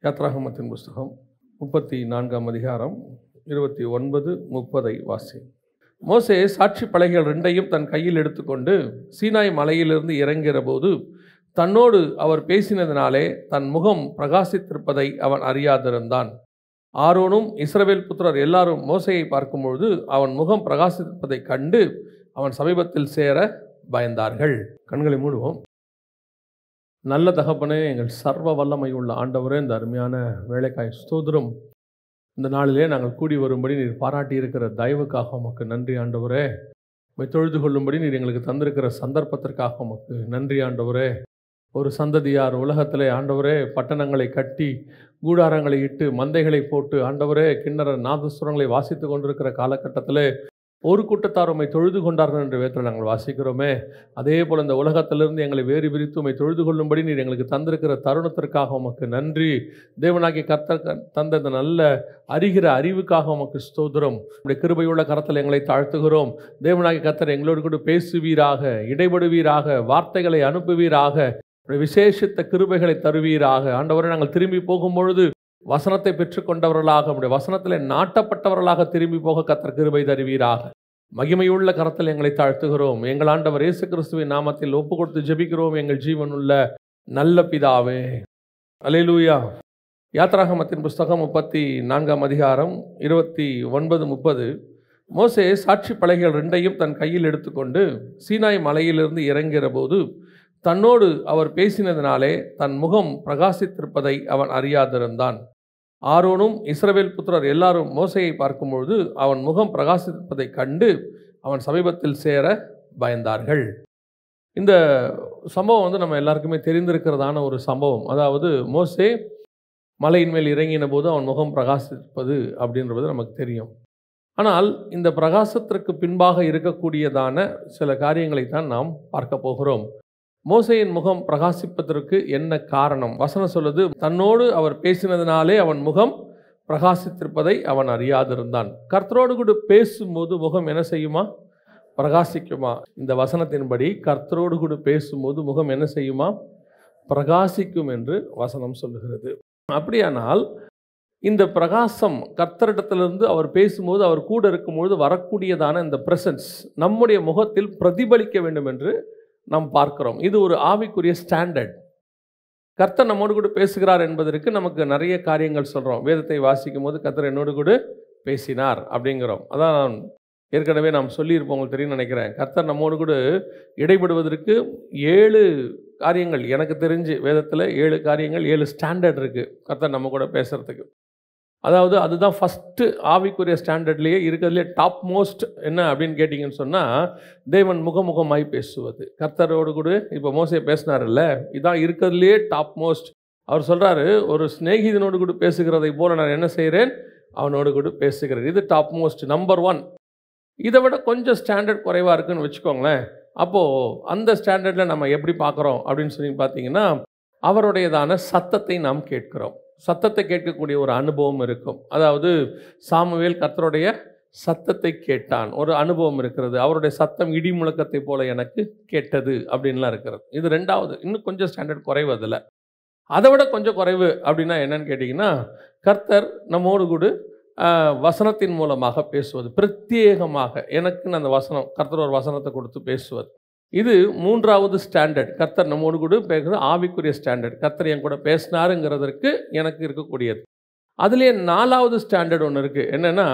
யாத்ராகமத்தின் புஸ்தகம் 34ஆம் அதிகாரம் 29, 30 வாசி. மோசே சாட்சி பலகைகள் ரெண்டையும் தன் கையில் எடுத்துக்கொண்டு சீனாய் மலையிலிருந்து இறங்கிற போது தன்னோடு அவர் பேசினதினாலே தன் முகம் பிரகாசித்திருப்பதை அவன் அறியாதிருந்தான். ஆரோனும் இஸ்ரவேல் புத்திரர் எல்லாரும் மோசேயை பார்க்கும்பொழுது அவன் முகம் பிரகாசித்திருப்பதை கண்டு அவன் சமீபத்தில் சேர பயந்தார்கள். கண்களை மூடுவோம். நல்ல தகப்பனே, எங்கள் சர்வ வல்லமை உள்ள ஆண்டவரே, இந்த அருமையான வேலைக்காய் ஸ்தோத்திரம். இந்த நாளிலே நாங்கள் கூடி வரும்படி நீர் பாராட்டி இருக்கிற தயவுக்காக உமக்கு நன்றி ஆண்டவரே. உம்மை தொழுது கொள்ளும்படி நீர் எங்களுக்கு தந்திருக்கிற சந்தர்ப்பத்திற்காக உமக்கு நன்றி ஆண்டவரே. ஒரு சந்ததியார் உலகத்திலே ஆண்டவரே பட்டணங்களை கட்டி கூடாரங்களை இட்டு மந்தைகளை போட்டு ஆண்டவரே கிண்ணற நாதஸ்வரங்களை வாசித்து கொண்டிருக்கிற காலகட்டத்தில் ஒரு கூட்டத்தார் உம்மை தொழுது கொண்டார்கள் என்ற வேதத்தில் நாங்கள் வாசிக்கிறோமே. அதே போல் இந்த உலகத்திலிருந்து எங்களை வேறு பிரித்து உம்மை தொழுது கொள்ளும்படி நீர் எங்களுக்கு தந்திருக்கிற தருணத்திற்காக உமக்கு நன்றி. தேவனாகிய கர்த்தர் தந்த இந்த நல்ல அறிகிற அறிவுக்காக உமக்கு ஸ்தோத்திரம். உடைய கிருபையுள்ள கரத்தில் எங்களை தாழ்த்துகிறோம். தேவனாகிய கர்த்தர் எங்களோடு கூட பேசுவீராக, இடைபடுவீராக, வார்த்தைகளை அனுப்புவீராக, விசேஷித்த கிருபைகளை தருவீராக. ஆண்டவரை நாங்கள் திரும்பி போகும்பொழுது வசனத்தை பெற்றுக்கொண்டவர்களாக, உடைய வசனத்தில் நாட்டப்பட்டவர்களாக திரும்பி போக கர்த்தர் கிருபை தருவீராக. மகிமையுள்ள கரத்தில் எங்களை தாழ்த்துகிறோம். எங்கள் ஆண்டவர் இயேசு கிறிஸ்துவின் நாமத்தில் ஒப்பு கொடுத்து ஜெபிக்கிறோம் எங்கள் ஜீவனுள்ள நல்ல பிதாவே. அல்லேலூயா. யாத்ராகமத்தின் புஸ்தகம் 34ஆம் அதிகாரம் 29, 30. மோசே சாட்சி பலகைகள் ரெண்டையும் தன் கையில் எடுத்துக்கொண்டு சீனாய் மலையிலிருந்து இறங்கிற போது தன்னோடு அவர் பேசினதினாலே தன் முகம் பிரகாசித்திருப்பதை அவன் அறியாதிருந்தான். ஆரோனும் இஸ்ரவேல் புத்திரர் எல்லாரும் மோசேயை பார்க்கும்பொழுது அவன் முகம் பிரகாசித்திருப்பதை கண்டு அவன் சமீபத்தில் சேர பயந்தார்கள். இந்த சம்பவம் நம்ம எல்லாருக்குமே தெரிந்திருக்கிறதான ஒரு சம்பவம். அதாவது மோசே மலையின் மேல் இறங்கின போது அவன் முகம் பிரகாசிப்பது அப்படின்றது நமக்கு தெரியும். ஆனால் இந்த பிரகாசத்திற்கு பின்பாக இருக்கக்கூடியதான சில காரியங்களைத்தான் நாம் பார்க்க போகிறோம். மோசேயின் முகம் பிரகாசிப்பதற்கு என்ன காரணம்? வசனம் சொல்லுது, தன்னோடு அவர் பேசினதினாலே அவன் முகம் பிரகாசித்திருப்பதை அவன் அறியாதிருந்தான். கர்த்தரோடு கூட பேசும்போது முகம் என்ன செய்யுமா? பிரகாசிக்குமா? இந்த வசனத்தின்படி கர்த்தரோடு கூட பேசும்போது முகம் என்ன செய்யுமா? பிரகாசிக்கும் என்று வசனம் சொல்லுகிறது. அப்படியானால் இந்த பிரகாசம் கர்த்தரிடத்திலிருந்து அவர் பேசும்போது, அவர் கூட இருக்கும்போது வரக்கூடியதான இந்த பிரசன்ஸ் நம்முடைய முகத்தில் பிரதிபலிக்க வேண்டும் என்று நாம் பார்க்கிறோம். இது ஒரு ஆவிக்குரிய ஸ்டாண்டர்ட். கர்த்தர் நம்மோடு கூட பேசுகிறார் என்பதற்கு நமக்கு நிறைய காரியங்கள் சொல்கிறோம். வேதத்தை வாசிக்கும் போது கர்த்தர் என்னோடு கூட பேசினார் அப்படிங்கிறோம். அதான் நான் ஏற்கனவே நாம் சொல்லியிருப்போம், உங்களுக்கு தெரியும் நினைக்கிறேன். கர்த்தர் நம்மோடு கூட இடைபடுவதற்கு 7 காரியங்கள், எனக்கு தெரிஞ்சு வேதத்தில் 7 காரியங்கள், 7 ஸ்டாண்டர்ட் இருக்குது கர்த்தர் நம்ம கூட பேசுகிறதுக்கு. அதாவது அதுதான் ஃபஸ்ட்டு ஆவிக்குரிய ஸ்டாண்டர்ட்லேயே இருக்கிறதுலே டாப் மோஸ்ட். என்ன அப்படின்னு கேட்டிங்கன்னு சொன்னால், தேவன் முகமுகமாய் பேசுவது. கர்த்தரோடு கூட இப்போ மோசே பேசினார்ல, இதான் இருக்கிறதுலே டாப் மோஸ்ட். அவர் சொல்கிறாரு, ஒரு சிநேகிதனோடு கூட பேசுகிறதை போல நான் என்ன செய்கிறேன்? அவனோடு கூட பேசுகிறேன். இது டாப் மோஸ்ட், நம்பர் 1. இதை விட கொஞ்சம் ஸ்டாண்டர்ட் குறைவாக இருக்குன்னு வச்சுக்கோங்களேன். அப்போது அந்த ஸ்டாண்டர்டில் நம்ம எப்படி பார்க்குறோம் அப்படின்னு சொல்லி பார்த்தீங்கன்னா, அவருடையதான சத்தத்தை நாம் கேட்கிறோம். சத்தத்தை கேட்கக்கூடிய ஒரு அனுபவம் இருக்கும். அதாவது சாமுவேல் கர்த்தருடைய சத்தத்தை கேட்டான், ஒரு அனுபவம் இருக்கிறது. அவருடைய சத்தம் இடி முழக்கத்தை போல எனக்கு கேட்டது அப்படின்லாம் இருக்கிறது. இது 2வது. இன்னும் கொஞ்சம் ஸ்டாண்டர்ட் குறைவு. அதில் அதை விட கொஞ்சம் குறைவு அப்படின்னா என்னன்னு கேட்டிங்கன்னா, கர்த்தர் நம்மோடு கூட வசனத்தின் மூலமாக பேசுவது. பிரத்யேகமாக எனக்குன்னு அந்த வசனம், கர்த்தர் ஒரு வசனத்தை கொடுத்து பேசுவது. இது 3வது ஸ்டாண்டர்ட். கர்த்தர் நம்மோடு கூட பேசுகிறது ஆவிக்குரிய ஸ்டாண்டர்ட். கர்த்தர் என் கூட பேசினாருங்கிறதற்கு எனக்கு இருக்கக்கூடியது. அதுலேயே 4வது ஸ்டாண்டர்ட் ஒன்று இருக்குது. என்னென்னா,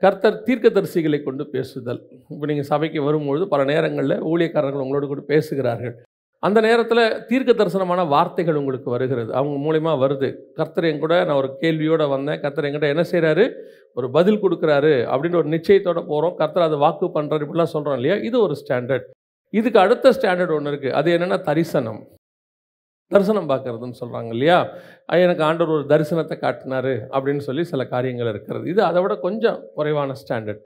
கர்த்தர் தீர்க்கதரிசிகளை கொண்டு பேசுதல். இப்போ நீங்கள் சபைக்கு வரும்பொழுது பல நேரங்களில் ஊழியக்காரர்கள் உங்களோடு கூட பேசுகிறார்கள். அந்த நேரத்தில் தீர்க்க தரிசனமான வார்த்தைகள் உங்களுக்கு வருகிறது, அவங்க மூலிமா வருது. கர்த்தர் என் கூட, நான் ஒரு கேள்வியோடு வந்தேன், கர்த்தர் என்கிட்ட என்ன செய்கிறாரு? ஒரு பதில் கொடுக்குறாரு அப்படின்னு ஒரு நிச்சயத்தோடு போகிறோம். கர்த்தர் அதை வாக்கு பண்ணுறாரு, இப்படிலாம் சொல்கிறோம் இல்லையா? இது ஒரு ஸ்டாண்டர்ட். இதுக்கு அடுத்த ஸ்டாண்டர்ட் ஒன்று இருக்குது. அது என்னென்னா தரிசனம் பார்க்கறதுன்னு சொல்கிறாங்க இல்லையா? எனக்கு ஆண்டவர் ஒரு தரிசனத்தை காட்டினார் அப்படின்னு சொல்லி சில காரியங்கள் இருக்கிறது. இது அதை விட கொஞ்சம் குறைவான ஸ்டாண்டர்ட்.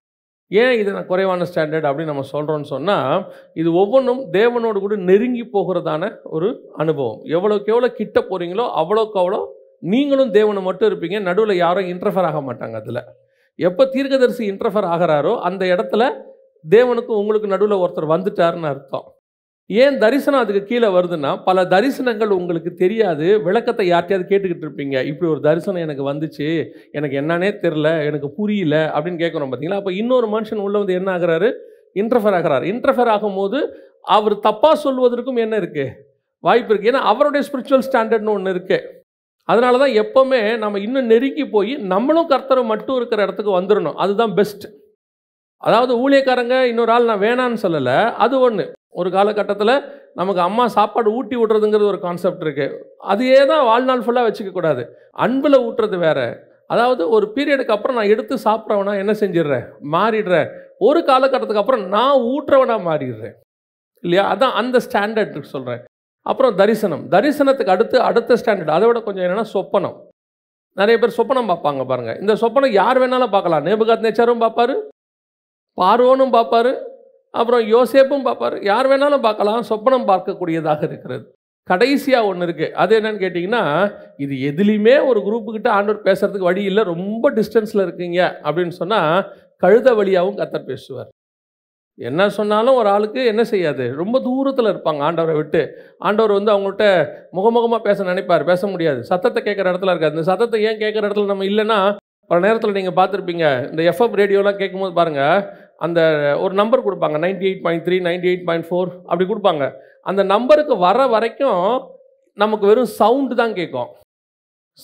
ஏன் இது நான் குறைவான ஸ்டாண்டர்ட் அப்படின்னு நம்ம சொல்கிறோன்னு சொன்னால், இது ஒவ்வொன்றும் தேவனோடு கூட நெருங்கி போகிறதான ஒரு அனுபவம். எவ்வளோக்கு எவ்வளோ கிட்ட போகிறீங்களோ அவ்வளோக்கு அவ்வளோ நீங்களும் தேவனை மட்டும் இருப்பீங்க. நடுவில் யாரும் இன்டர்ஃபர் ஆக மாட்டாங்க. அதில் எப்போ தீர்க்கதரிசி இன்டர்ஃபர் ஆகிறாரோ அந்த இடத்துல தேவனுக்கும் உங்களுக்கு நடுவில் ஒருத்தர் வந்துட்டாருன்னு அர்த்தம். ஏன் தரிசனம் அதுக்கு கீழே வருதுன்னா, பல தரிசனங்கள் உங்களுக்கு தெரியாது. விளக்கத்தை யார்ட்டையாவது கேட்டுக்கிட்டு இருப்பீங்க. இப்படி ஒரு தரிசனம் எனக்கு வந்துச்சு, எனக்கு என்னன்னே தெரில, எனக்கு புரியல அப்படின்னு கேட்குறோம் பார்த்தீங்களா? அப்போ இன்னொரு மனுஷன் உள்ள வந்து என்ன ஆகுறாரு? இன்டர்ஃபர் ஆகிறார். இன்டர்ஃபர் ஆகும்போது அவர் தப்பாக சொல்வதற்கும் என்ன இருக்குது? வாய்ப்பு இருக்குது. ஏன்னா அவருடைய ஸ்பிரிச்சுவல் ஸ்டாண்டர்ட்னு ஒன்று இருக்குது. அதனால தான் எப்போவுமே நம்ம இன்னும் நெருங்கி போய் நம்மளும் கர்த்தரும் மட்டும் இருக்கிற இடத்துக்கு வந்துடணும். அதுதான் பெஸ்ட். அதாவது ஊழியக்காரங்க இன்னொரு ஆள் நான் வேணான்னு சொல்லலை, அது ஒன்று. ஒரு காலகட்டத்தில் நமக்கு அம்மா சாப்பாடு ஊட்டி விட்றதுங்கிறது ஒரு கான்செப்ட் இருக்குது. அதையே தான் வாழ்நாள் ஃபுல்லாக வச்சுக்கக்கூடாது. அன்பில் ஊட்டுறது வேறு. அதாவது ஒரு பீரியடுக்கு அப்புறம் நான் எடுத்து சாப்பிட்றவனா என்ன செஞ்சிடுறேன்? மாறிடுறேன். ஒரு காலகட்டத்துக்கு அப்புறம் நான் ஊட்டுறவனாக மாறிடுறேன் இல்லையா? அதான் அந்த ஸ்டாண்டர்டுக்கு சொல்கிறேன். அப்புறம் தரிசனம். தரிசனத்துக்கு அடுத்த ஸ்டாண்டர்ட் அதை விட கொஞ்சம் என்னென்னா சொப்பனம். நிறைய பேர் சொப்பனம் பார்ப்பாங்க பாருங்கள். இந்த சொப்பனம் யார் வேணாலும் பார்க்கலாம். நேபுகாத்நேச்சாரும் பார்ப்பாரு, பார்வோனும் பார்ப்பாரு, அப்புறம் யோசேப்பும் பார்ப்பார். யார் வேணாலும் பார்க்கலாம். சொப்பனம் பார்க்கக்கூடியதாக இருக்கிறது. கடைசியாக ஒன்று இருக்குது. அது என்னன்னு கேட்டிங்கன்னா, இது எதுலேயுமே ஒரு குரூப்புக்கிட்ட ஆண்டவர் பேசுகிறதுக்கு வழி இல்லை, ரொம்ப டிஸ்டன்ஸில் இருக்கீங்க அப்படின்னு சொன்னால் கழுத வழியாகவும் கர்த்தர் பேசுவார். என்ன சொன்னாலும் ஒரு ஆளுக்கு என்ன செய்யாது, ரொம்ப தூரத்தில் இருப்பாங்க ஆண்டவரை விட்டு. ஆண்டவர் வந்து அவங்கள்ட்ட முகமுகமாக பேச நினைப்பார், பேச முடியாது. சத்தத்தை கேட்குற இடத்துல இருக்காது. இந்த சத்தத்தை ஏன் கேட்குற இடத்துல நம்ம இல்லைன்னா, பல நேரத்தில் நீங்கள் பார்த்துருப்பீங்க, இந்த எஃப்எம் ரேடியோலாம் கேட்கும்போது பாருங்கள், அந்த ஒரு நம்பர் கொடுப்பாங்க, 98.3 98.4 அப்படி கொடுப்பாங்க. அந்த நம்பருக்கு வர வரைக்கும் நமக்கு வெறும் சவுண்டு தான் கேட்கும்.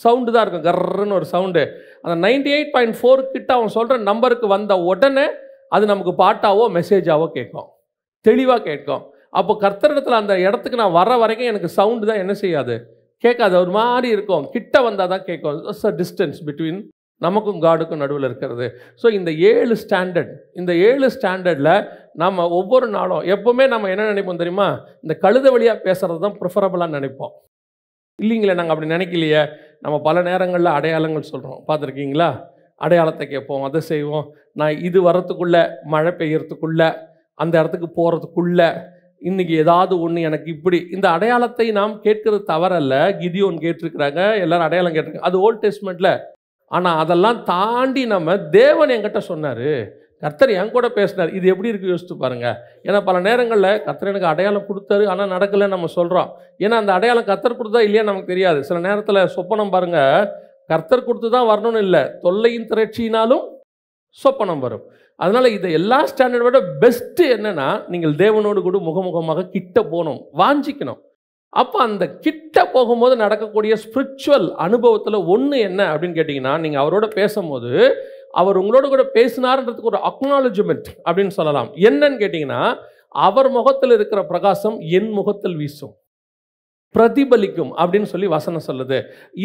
சவுண்டு தான் இருக்கும், கர்ன்னு ஒரு சவுண்டு. அந்த 98.4 கிட்ட அவன் சொல்கிற நம்பருக்கு வந்த உடனே அது நமக்கு பாட்டாவோ மெசேஜாவோ கேட்கும், தெளிவாக கேட்கும். அப்போ கர்த்தரிடத்தில் அந்த இடத்துக்கு நான் வர வரைக்கும் எனக்கு சவுண்டு தான் என்ன செய்யாது, கேட்காது. ஒரு மாதிரி இருக்கும். கிட்ட வந்தால் தான் கேட்கும். இட்ஸ் அ டிஸ்டன்ஸ் பிட்வீன் நமக்கும் காடுக்கும் நடுவில் இருக்கிறது. ஸோ இந்த 7 ஸ்டாண்டர்ட், இந்த 7 ஸ்டாண்டர்டில் நம்ம ஒவ்வொரு நாளும் எப்போவுமே நம்ம என்ன நினைப்போம் தெரியுமா? இந்த கழுத வழியாக பேசுகிறது தான் ப்ரிஃபரபுளாக நினைப்போம். இல்லைங்களே, நாங்கள் அப்படி நினைக்கலையே. நம்ம பல நேரங்களில் அடையாளங்கள் சொல்கிறோம், பார்த்துருக்கீங்களா? அடையாளத்தை கேட்போம், அதை செய்வோம். நான் இது வரத்துக்குள்ளே, மழை பெய்யறதுக்குள்ளே, அந்த இடத்துக்கு போகிறதுக்குள்ளே, இன்றைக்கி ஏதாவது ஒன்று எனக்கு இப்படி, இந்த அடையாளத்தை நாம் கேட்கறது தவறல்ல. கிதியோன் கேட்டிருக்கிறாங்க, எல்லோரும் அடையாளம் கேட்டிருக்காங்க, அது ஓல்ட் டெஸ்ட்மெண்ட்டில். ஆனால் அதெல்லாம் தாண்டி நம்ம தேவன் என்கிட்ட சொன்னார், கர்த்தர் என் கூட பேசினார், இது எப்படி இருக்குது யோசித்து பாருங்கள். ஏன்னா பல நேரங்களில் கர்த்தர் எனக்கு அடையாளம் கொடுத்தாரு, ஆனால் நடக்கலைன்னு நம்ம சொல்கிறோம். ஏன்னா அந்த அடையாளம் கர்த்தர் கொடுத்தா இல்லையா நமக்கு தெரியாது. சில நேரத்தில் சொப்பனம் பாருங்கள், கர்த்தர் கொடுத்து தான் வரணும்னு இல்லை, தொல்லையின் திரட்சியினாலும் சொப்பனம் வரும். அதனால் இதை எல்லா ஸ்டாண்டர்டை விட பெஸ்ட்டு என்னென்னா, நீங்கள் தேவனோடு கூட முகமுகமாக கிட்ட போகணும், வாஞ்சிக்கணும். அப்போ அந்த கிட்ட போகும்போது நடக்கக்கூடிய ஸ்பிரிச்சுவல் அனுபவத்தில் ஒன்று என்ன அப்படின்னு கேட்டிங்கன்னா, நீங்கள் அவரோட பேசும்போது அவர் உங்களோட கூட பேசினார்ன்றதுக்கு ஒரு அக்னாலஜ்மெண்ட் அப்படின்னு சொல்லலாம். என்னன்னு கேட்டிங்கன்னா, அவர் முகத்தில் இருக்கிற பிரகாசம் என் முகத்தில் வீசும், பிரதிபலிக்கும் அப்படின்னு சொல்லி வசனம் சொல்லுது.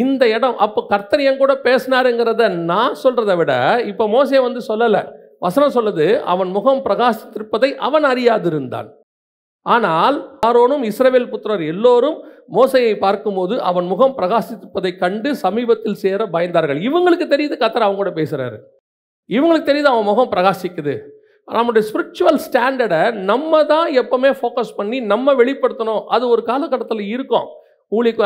இந்த இடம் அப்போ கர்த்தர் என் கூட பேசினாருங்கிறத நான் சொல்கிறத விட இப்போ மோசே வந்து சொல்லலை, வசனம் சொல்லுது, அவன் முகம் பிரகாசித்திருப்பதை அவன் அறியாதிருந்தான். ஆனால் ஆரோனும் இஸ்ரவேல் புத்திரர் எல்லோரும் மோசையை பார்க்கும்போது அவன் முகம் பிரகாசித்திருப்பதை கண்டு சமீபத்தில் சேர பயந்தார்கள். இவங்களுக்கு தெரியுது கர்த்தர் அவங்க கூட பேசுகிறாரு, இவங்களுக்கு தெரியுது அவன் முகம் பிரகாசிக்குது. நம்முடைய ஸ்பிரிச்சுவல் ஸ்டாண்டர்டை நம்ம தான் எப்போவுமே ஃபோக்கஸ் பண்ணி நம்ம வெளிப்படுத்தணும். அது ஒரு காலகட்டத்தில் இருக்கும்,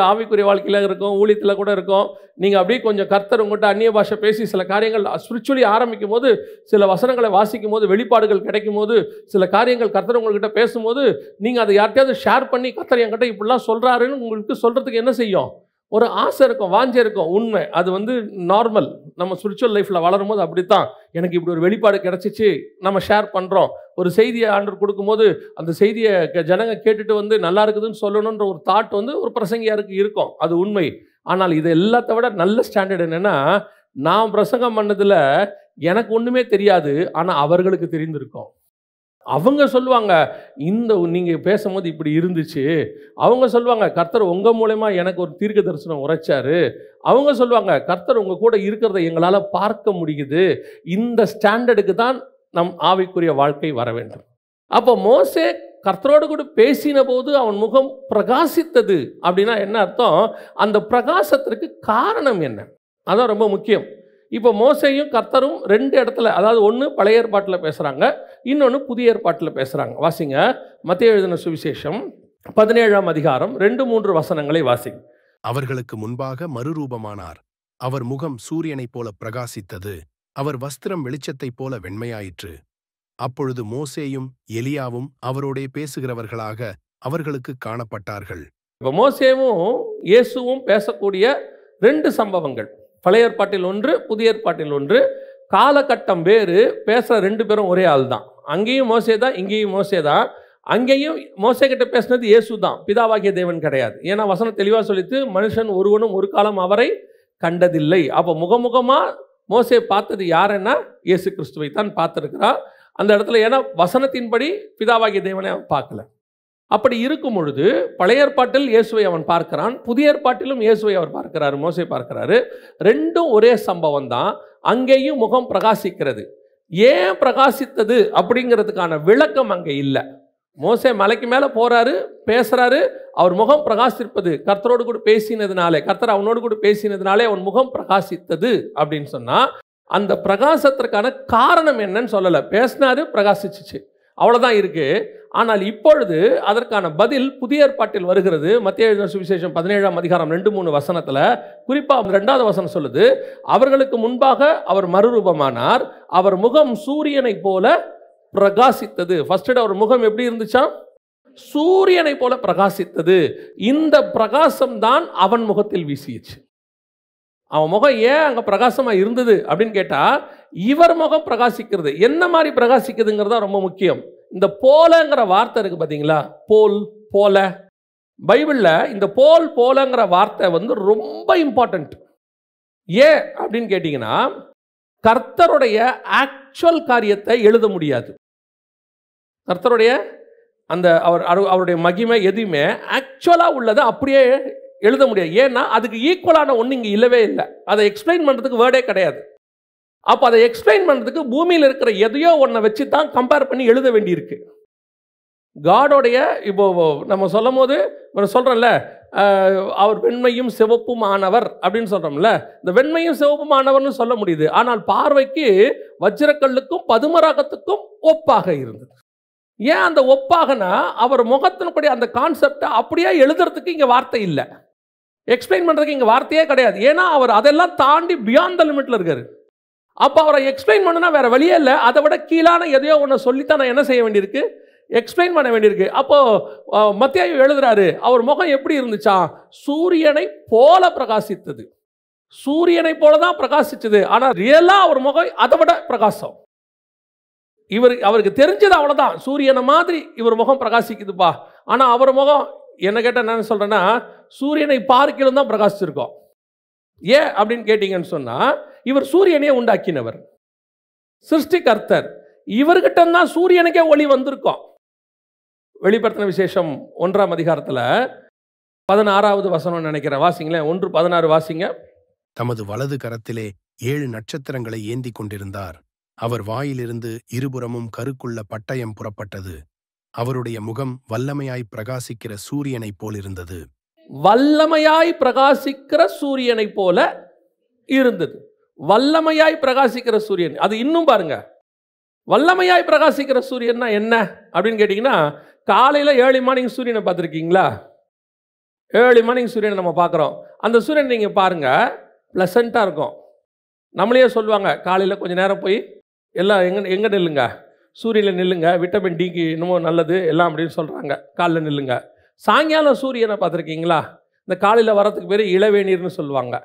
ஆவிக்குரிய வாழ்க்கையில் இருக்கும், ஊழியத்தில் கூட இருக்கும். நீங்கள் அப்படியே கொஞ்சம் கர்த்தர் உங்கள்கிட்ட அந்நிய பாஷை பேசி சில காரியங்கள் ஸ்பிரிச்சுவலி ஆரம்பிக்கும் போது, சில வசனங்களை வாசிக்கும் போது, வெளிப்பாடுகள் கிடைக்கும் போது, சில காரியங்கள் கர்த்தர் உங்கள்கிட்ட பேசும்போது, நீங்கள் அதை யார்கிட்டையாவது ஷேர் பண்ணி கர்த்தர் என்கிட்ட இப்படிலாம் சொல்கிறாருன்னு உங்களுக்கு சொல்கிறதுக்கு என்ன செய்யும், ஒரு ஆசை இருக்கும், வாஞ்சை இருக்கும். உண்மை, அது வந்து நார்மல். நம்ம ஸ்பிரிச்சுவல் லைஃப்பில் வளரும் போது அப்படித்தான். எனக்கு இப்படி ஒரு வெளிப்பாடு கிடச்சிச்சு, நம்ம ஷேர் பண்ணுறோம். ஒரு செய்தியை ஆண்டவர் கொடுக்கும்போது அந்த செய்தியை ஜனங்க கேட்டுட்டு வந்து நல்லா இருக்குதுன்னு சொல்லணுன்ற ஒரு தாட் வந்து ஒரு பிரசங்கியாருக்கு இருக்கும், அது உண்மை. ஆனால் இது எல்லாத்த விட நல்ல ஸ்டாண்டர்ட் என்னென்னா, நான் பிரசங்கம் பண்ணதில் எனக்கு ஒன்றுமே தெரியாது, ஆனால் அவர்களுக்கு தெரிந்திருக்கும். அவங்க சொல்லுவாங்க, இந்த நீங்கள் பேசும்போது இப்படி இருந்துச்சு. அவங்க சொல்லுவாங்க, கர்த்தர் உங்கள் மூலமா எனக்கு ஒரு தீர்க்க தரிசனம் உரைச்சாரு. அவங்க சொல்லுவாங்க, கர்த்தர் உங்கள் கூட இருக்கிறத எங்களால் பார்க்க முடியுது. இந்த ஸ்டாண்டர்டுக்கு தான் நம் ஆவிக்குரிய வாழ்க்கை வர வேண்டும். அப்போ மோசே கர்த்தரோடு கூட பேசின போது அவன் முகம் பிரகாசித்தது அப்படின்னா என்ன அர்த்தம்? அந்த பிரகாசத்திற்கு காரணம் என்ன? அதான் ரொம்ப முக்கியம். இப்போ மோசேயும் கர்த்தரும் 2 இடத்துல, அதாவது ஒன்று பழைய ஏற்பாட்டில் பேசுகிறாங்க, இன்னொன்று புதிய ஏற்பாட்டில் பேசுகிறாங்க. வாசிங்க, மத்தேயு எழுதின சுவிசேஷம் 17ஆம் அதிகாரம் 2-3 வசனங்களை வாசிங்க. அவர்களுக்கு முன்பாக மறுரூபமானார். அவர் முகம் சூரியனைப் போல பிரகாசித்தது, அவர் வஸ்திரம் வெளிச்சத்தைப் போல வெண்மையாயிற்று. அப்பொழுது மோசேயும் எலியாவும் அவரோடே பேசுகிறவர்களாக அவர்களுக்கு காணப்பட்டார்கள். இப்போ மோசேவும் இயேசுவும் பேசக்கூடிய 2 சம்பவங்கள், பழைய ஏற்பாட்டில் ஒன்று, புதிய ஏற்பாட்டில் ஒன்று. காலகட்டம் வேறு, பேசுகிற 2 பேரும் ஒரே ஆள் தான். அங்கேயும் மோசே தான், இங்கேயும் மோசே தான். அங்கேயும் மோசே கிட்ட பேசினது இயேசு தான், பிதாவாகிய தேவன் கிடையாது. ஏன்னா வசனம் தெளிவாக சொல்லித்து, மனுஷன் ஒருவனும் ஒரு காலம் அவரை கண்டதில்லை. அப்போ முகமுகமாக மோசே பார்த்தது யாருன்னா இயேசு கிறிஸ்துவை தான் பார்த்துருக்கிறார் அந்த இடத்துல. ஏன்னா வசனத்தின்படி பிதாவாகிய தேவனை அவன் பார்க்கல. அப்படி இருக்கும் பொழுது பழைய ஏற்பாட்டில் இயேசுவை அவன் பார்க்கிறான், புதிய ஏற்பாட்டிலும் இயேசுவை அவர் பார்க்கிறாரு, மோசே பார்க்கிறாரு. 2ம் ஒரே சம்பவம் தான். அங்கேயும் முகம் பிரகாசிக்கிறது. ஏன் பிரகாசித்தது அப்படிங்கிறதுக்கான விளக்கம் அங்கே இல்லை. மோசே மலைக்கு மேலே போறாரு, பேசுறாரு, அவர் முகம் பிரகாசிப்பது கர்த்தரோடு கூட பேசினதுனாலே, கர்த்தர் அவனோடு கூட பேசினதுனாலே அவன் முகம் பிரகாசித்தது அப்படின்னு சொன்னா, அந்த பிரகாசத்திற்கான காரணம் என்னன்னு சொல்லலை. பேசினாரு, பிரகாசிச்சிச்சு, அவ்வளோதான் இருக்கு. ஆனால் இப்பொழுது அதற்கான பதில் புதிய ஏற்பாட்டில் வருகிறது. மத்தேயு எழுதின சுவிசேஷம் 17ஆம் அதிகாரம் 2-3 வசனத்தில் குறிப்பாக 2வது வசனம் சொல்லுது, அவர்களுக்கு முன்பாக அவர் மறுரூபமானார், அவர் முகம் சூரியனை போல பிரகாசித்தது. ஃபர்ஸ்ட் அவர் முகம் எப்படி இருந்துச்சா? சூரியனை போல பிரகாசித்தது. இந்த பிரகாசம் தான் அவன் முகத்தில் வீசிச்சு. அவன் முகம் ஏன் அங்கே பிரகாசமாக இருந்தது அப்படின்னு கேட்டால், இவர் முகம் பிரகாசிக்கிறது. என்ன மாதிரி பிரகாசிக்குதுங்கிறதா ரொம்ப முக்கியம். இந்த போலங்கிற வார்த்தை இருக்கு பார்த்தீங்களா, போல், போல. பைபிளில் இந்த போல், போலங்கிற வார்த்தை வந்து ரொம்ப இம்பார்ட்டன்ட். ஏன் அப்படின்னு கேட்டிங்கன்னா, கர்த்தருடைய ஆக்சுவல் காரியத்தை எழுத முடியாது. கர்த்தருடைய அந்த அவருடைய மகிமை எதுவுமே ஆக்சுவலாக உள்ளதை அப்படியே எழுத முடியாது. ஏன்னா அதுக்கு ஈக்குவலான ஒன்று இங்கே இல்லவே இல்லை. அதை எக்ஸ்பிளைன் பண்ணுறதுக்கு வேர்டே கிடையாது. அப்போ அதை எக்ஸ்பிளைன் பண்ணுறதுக்கு பூமியில் இருக்கிற எதையோ ஒன்றை வச்சு தான் கம்பேர் பண்ணி எழுத வேண்டியிருக்கு. காடோடைய இப்போ நம்ம சொல்லும் போது சொல்கிறோம்ல, அவர் வெண்மையும் சிவப்பும் ஆனவர் அப்படின்னு சொல்கிறோம்ல, இந்த வெண்மையும் சிவப்பும் ஆனவர்னு சொல்ல முடியுது. ஆனால் பார்வைக்கு வஜ்ரக்கல்லுக்கும் பதுமராகத்துக்கும் ஒப்பாக இருந்தது. ஏன் அந்த ஒப்பாகனா, அவர் முகத்தின்படி அந்த கான்செப்டை அப்படியே எழுதுறதுக்கு இங்கே வார்த்தை இல்லை, எக்ஸ்பிளைன் பண்ணுறதுக்கு இங்கே வார்த்தையே கிடையாது. ஏன்னா அவர் அதெல்லாம் தாண்டி பியாண்ட் த லிமிட்டில் இருக்காரு. அப்போ அவரை எக்ஸ்பிளைன் பண்ணுனா வேற வழியே இல்லை. அதை விட கீழான எதையோ ஒன்று சொல்லித்தான் நான் என்ன செய்ய வேண்டியிருக்கு, எக்ஸ்பிளைன் பண்ண வேண்டியிருக்கு. அப்போ மத்தேயு எழுதுறாரு, அவர் முகம் எப்படி இருந்துச்சா? சூரியனை போல பிரகாசித்தது. சூரியனை போல தான் பிரகாசிச்சது. ஆனால் ரியலா அவர் முகம் அதை விட பிரகாசம். அவருக்கு தெரிஞ்சது அவ்வளோதான், சூரியனை மாதிரி இவர் முகம் பிரகாசிக்குதுப்பா. ஆனால் அவர் முகம் என்ன கேட்டால் என்ன சொல்கிறேன்னா, சூரியனை பார்க்கிலும் தான் பிரகாசிச்சிருக்கோம். ஏன் அப்படின்னு கேட்டிங்கன்னு சொன்னால், இவர் சூரியனையே உண்டாக்கினவர், சிருஷ்டிகர்த்தர். இவர்கிட்ட தான் சூரியனுக்கே ஒளி வந்திருக்கோம். வெளிப்படுத்தின விசேஷம் 1ஆம் அதிகாரத்தில் 16வது வசனம் நினைக்கிறேன், வாசிங்களேன். 1:16 வாசிங்க. தமது வலது கரத்திலே 7 நட்சத்திரங்களை ஏந்தி கொண்டிருந்தார். அவர் வாயிலிருந்து இருபுறமும் கருக்குள்ள பட்டயம் புறப்பட்டது. அவருடைய முகம் வல்லமையாய் பிரகாசிக்கிற சூரியனைப் போலிருந்தது. வல்லமையாய் பிரகாசிக்கிற சூரியனை போல இருந்தது. வல்லமையாய் பிரகாசிக்கிற சூரியன், அது இன்னும் பாருங்க. வல்லமையாய் பிரகாசிக்கிற சூரியன்னா என்ன அப்படின்னு கேட்டிங்கன்னா, காலையில் ஏர்லி மார்னிங் சூரியனை பார்த்துருக்கீங்களா? ஏர்லி மார்னிங் சூரியனை நம்ம பார்க்குறோம். அந்த சூரியன் நீங்கள் பாருங்கள், ப்ளசண்ட்டாக இருக்கும். நம்மளே சொல்லுவாங்க, காலையில் கொஞ்சம் நேரம் போய் எல்லாம் எங்கே நில்லுங்க, சூரியனில் நில்லுங்க, விட்டமின் டிக்கு இன்னமும் நல்லது எல்லாம் அப்படின்னு சொல்கிறாங்க, காலையில் நில்லுங்க. சாயங்காலம் சூரியனை பார்த்துருக்கீங்களா? இந்த காலையில் வரதுக்கு பேர் இளவேநீர்னு சொல்லுவாங்க.